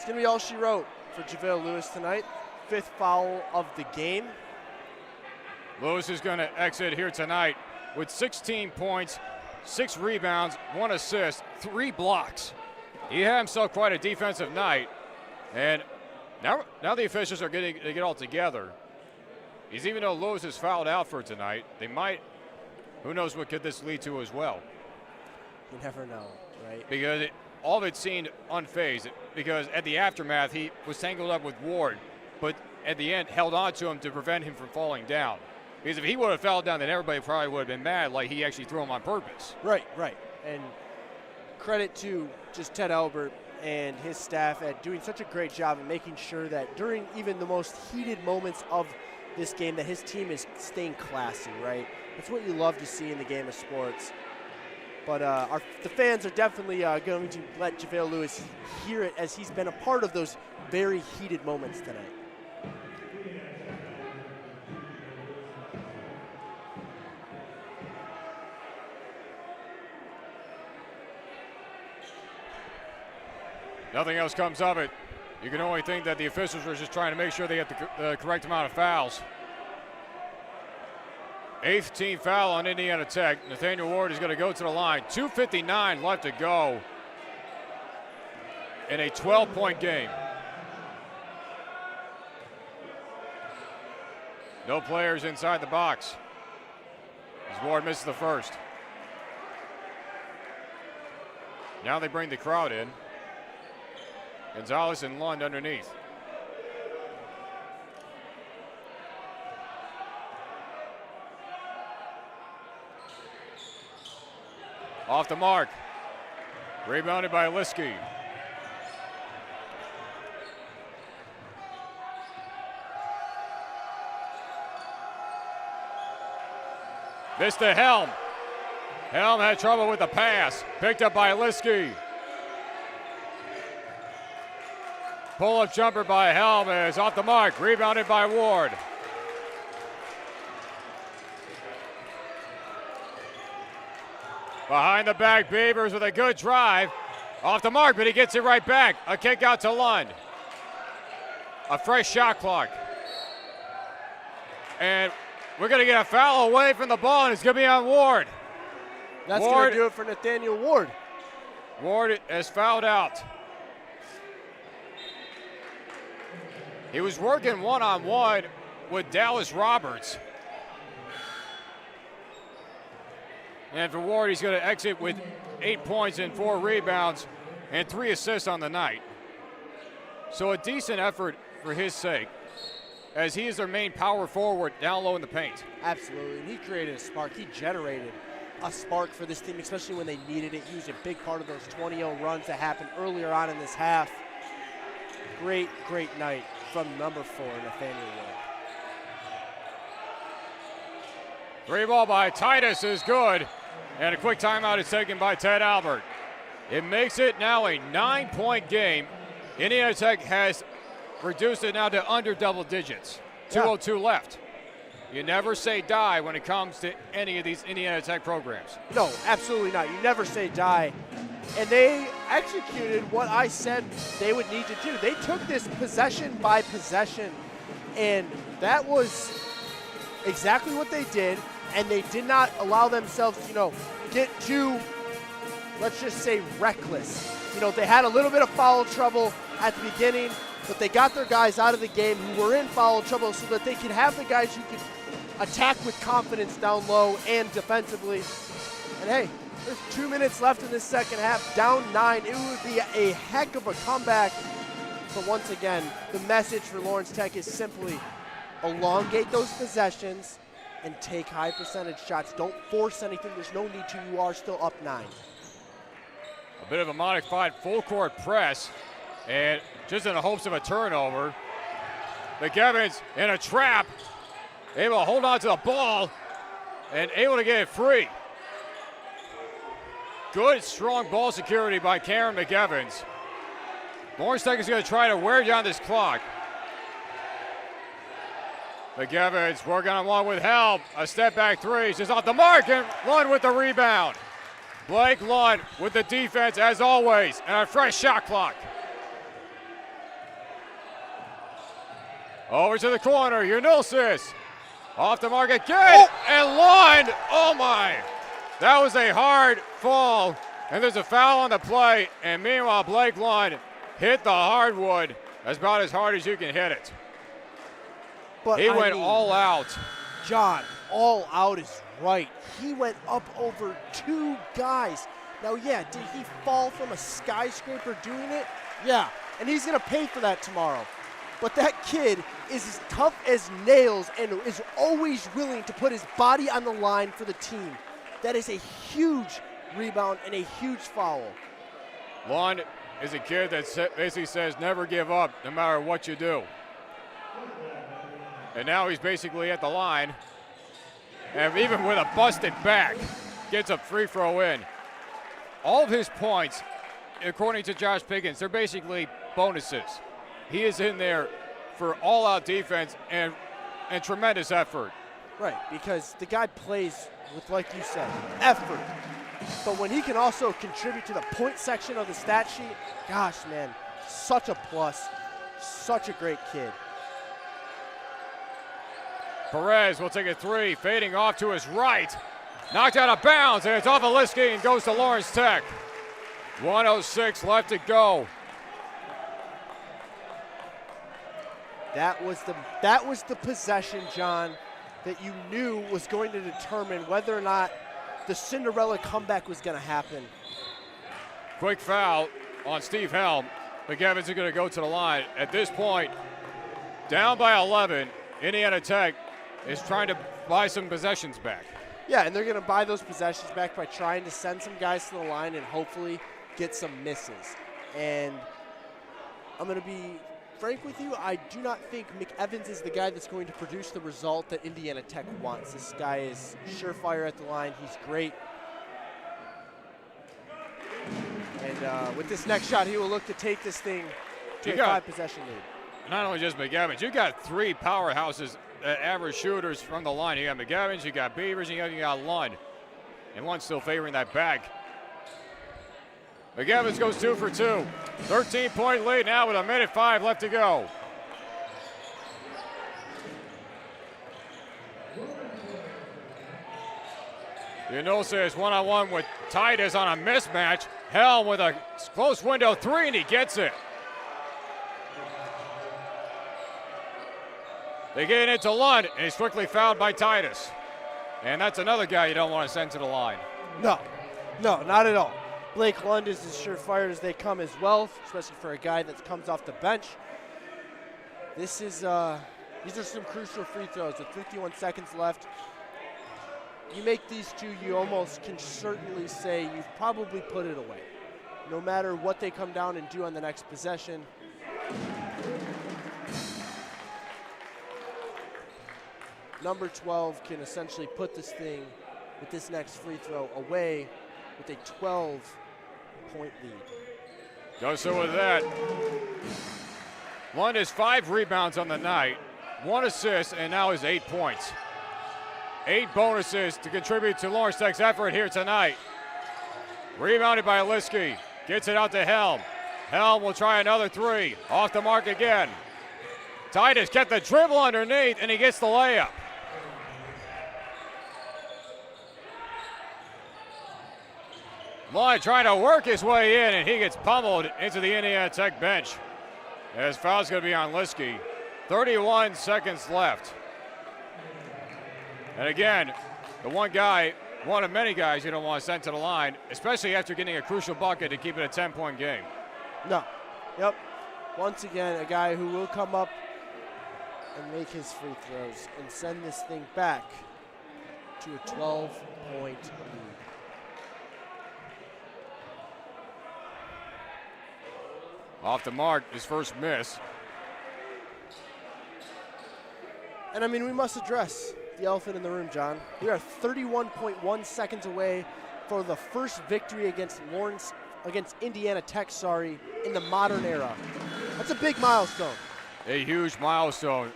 to be all she wrote for JaVale Lewis tonight. 5th foul of the game. Lewis is going to exit here tonight with 16 points, 6 rebounds, 1 assist, 3 blocks. He had himself quite a defensive night, and now the officials are getting to get all together. Even though Lewis is fouled out for tonight, they might, who knows what could this lead to as well. You never know, right? Because all of it seemed unfazed, because at the aftermath, he was tangled up with Ward, but at the end held on to him to prevent him from falling down. Because if he would have fell down, then everybody probably would have been mad like he actually threw him on purpose. Right. And credit to just Ted Albert and his staff at doing such a great job of making sure that during even the most heated moments of this game that his team is staying classy, right? That's what you love to see in the game of sports. But the fans are definitely going to let JaVale Lewis hear it as he's been a part of those very heated moments tonight. Nothing else comes of it. You can only think that the officials are just trying to make sure they get the correct amount of fouls. 8th team foul on Indiana Tech. Nathaniel Ward is going to go to the line. 2:59 left to go in a 12-point game. No players inside the box as Ward misses the first. Now they bring the crowd in. Gonzalez and Lund underneath. Off the mark. Rebounded by Liskey. Missed to Helm. Helm had trouble with the pass. Picked up by Liskey. Pull-up jumper by Helm is off the mark. Rebounded by Ward. Behind the back, Beavers with a good drive. Off the mark, but he gets it right back. A kick out to Lund. A fresh shot clock. And we're going to get a foul away from the ball, and it's going to be on Ward. That's going to do it for Nathaniel Ward. Ward has fouled out. He was working one-on-one with Dallas Roberts. And for Ward, he's going to exit with 8 points and 4 rebounds and 3 assists on the night. So a decent effort for his sake, as he is their main power forward down low in the paint. Absolutely, and he created a spark. He generated a spark for this team, especially when they needed it. He was a big part of those 20-0 runs that happened earlier on in this half. Great night from number 4, Nathaniel Ward. 3 ball by Titus is good, and a quick timeout is taken by Ted Albert. It makes it now a 9-point game. Indiana Tech has reduced it now to under double digits. 2:02 left. You never say die when it comes to any of these Indiana Tech programs. No, absolutely not. You never say die. And they executed what I said they would need to do. They took this possession by possession, and that was exactly what they did. And they did not allow themselves, get too, let's just say, reckless. They had a little bit of foul trouble at the beginning, but they got their guys out of the game who were in foul trouble so that they could have the guys who could attack with confidence down low and defensively. And hey, there's 2 minutes left in this second half, down 9. It would be a heck of a comeback. But once again, the message for Lawrence Tech is simply elongate those possessions and take high percentage shots. Don't force anything. There's no need to. You are still up 9. A bit of a modified full court press, and just in the hopes of a turnover. McEvans in a trap, able to hold on to the ball and able to get it free. Good, strong ball security by Cameron McEvans. Lawrence Tech is going to try to wear down this clock. McEvans working on one with Helm. A step back 3, just off the mark, and Lund with the rebound. Blake Lund with the defense as always, and a fresh shot clock. Over to the corner, Unosis. Off the mark again, and Lund, oh my. That was a hard fall, and there's a foul on the play, and meanwhile Blake Lund hit the hardwood. That's about as hard as you can hit it. But he went all out. John, all out is right. He went up over 2 guys. Now, yeah, did he fall from a skyscraper doing it? Yeah, and he's going to pay for that tomorrow. but that kid is as tough as nails and is always willing to put his body on the line for the team. That is a huge rebound and a huge foul. Lund is a kid that basically says never give up no matter what you do. And now he's basically at the line. And even with a busted back, gets a free throw in. All of his points, according to Josh Pickens, they're basically bonuses. He is in there for all-out defense and tremendous effort. Right, because the guy plays with, like you said, effort. But when he can also contribute to the point section of the stat sheet, gosh, man, such a plus, such a great kid. Perez will take a three, fading off to his right. Knocked out of bounds, and it's off of Liskey and goes to Lawrence Tech. 1:06 left to go. That was the possession, John, that you knew was going to determine whether or not the Cinderella comeback was going to happen. Quick foul on Steve Helm. McEvans is going to go to the line. At this point, down by 11, Indiana Tech is trying to buy some possessions back. Yeah, and they're going to buy those possessions back by trying to send some guys to the line and hopefully get some misses. And I'm going to be frank with you, I do not think McEvans is the guy that's going to produce the result that Indiana Tech wants. This guy is surefire at the line. He's great. And with this next shot, he will look to take this thing to a 5-possession lead. Not only just McEvans, you got three powerhouses that average shooters from the line. You got McEvans, you got Beavers, and you got Lund. And one's still favoring that back. McEvans goes 2 for 2. 13-point lead now with 1:05 left to go. Unosa is one-on-one with Titus on a mismatch. Helm with a close window three, and he gets it. They get it to Lund, and he's quickly fouled by Titus. And that's another guy you don't want to send to the line. No, not at all. Blake Lund is as surefire as they come as well, especially for a guy that comes off the bench. These are some crucial free throws with 51 seconds left. You make these two, you almost can certainly say you've probably put it away, no matter what they come down and do on the next possession. Number 12 can essentially put this thing with this next free throw away with a 12-point lead. Goes so with that. Lund has 5 rebounds on the night, 1 assist, and now is 8 points. 8 bonuses to contribute to Lawrence Tech's effort here tonight. Rebounded by Liskey. Gets it out to Helm. Helm will try another 3. Off the mark again. Titus kept the dribble underneath, and he gets the layup. Lund trying to work his way in, and he gets pummeled into the Indiana Tech bench. As foul's going to be on Liskey. 31 seconds left. And again, the one of many guys you don't want to send to the line, especially after getting a crucial bucket to keep it a 10-point game. No. Yep. Once again, a guy who will come up and make his free throws and send this thing back to a 12-point lead. Off the mark, his first miss. And I mean, we must address the elephant in the room, John. We are 31.1 seconds away for the first victory against Indiana Tech, in the modern era. That's a big milestone. A huge milestone.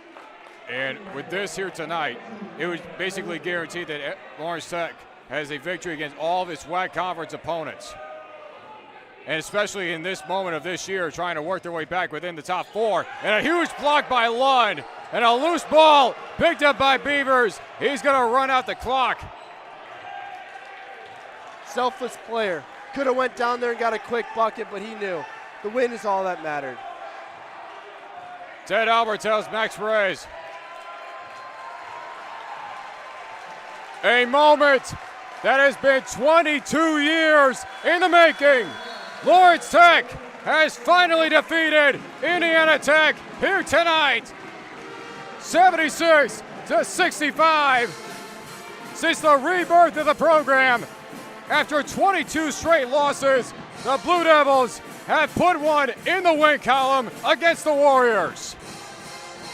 And with this here tonight, it was basically guaranteed that Lawrence Tech has a victory against all of its WAC conference opponents. And especially in this moment of this year, trying to work their way back within the top 4. And a huge block by Lund. And a loose ball picked up by Beavers. He's going to run out the clock. Selfless player. Could have went down there and got a quick bucket, but he knew. The win is all that mattered. Ted Albert tells Max Perez. A moment that has been 22 years in the making. Lawrence Tech has finally defeated Indiana Tech here tonight, 76-65. Since the rebirth of the program, after 22 straight losses, the Blue Devils have put one in the win column against the Warriors.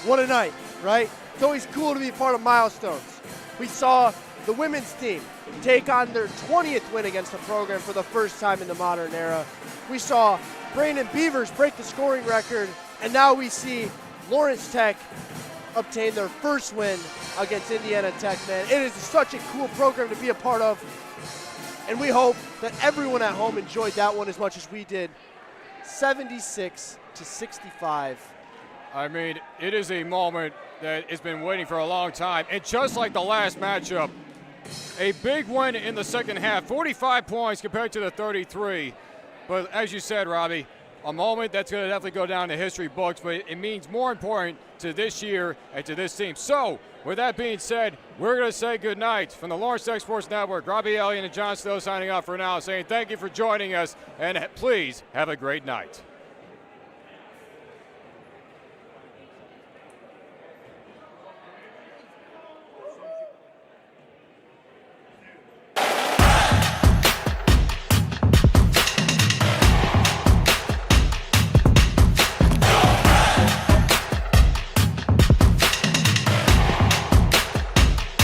What a night, right? It's always cool to be part of milestones. We saw the women's team take on their 20th win against the program for the first time in the modern era. We saw Brandon Beavers break the scoring record, and now we see Lawrence Tech obtain their first win against Indiana Tech, man. It is such a cool program to be a part of, and we hope that everyone at home enjoyed that one as much as we did. 76-65. I mean, it is a moment that has been waiting for a long time. And just like the last matchup, a big win in the second half, 45 points compared to the 33. But as you said, Robbie, a moment that's going to definitely go down in the history books, but it means more important to this year and to this team. So, with that being said, we're going to say goodnight from the Lawrence Tech Sports Network. Robbie Elliott and John Stowe signing off for now, saying thank you for joining us, and please have a great night.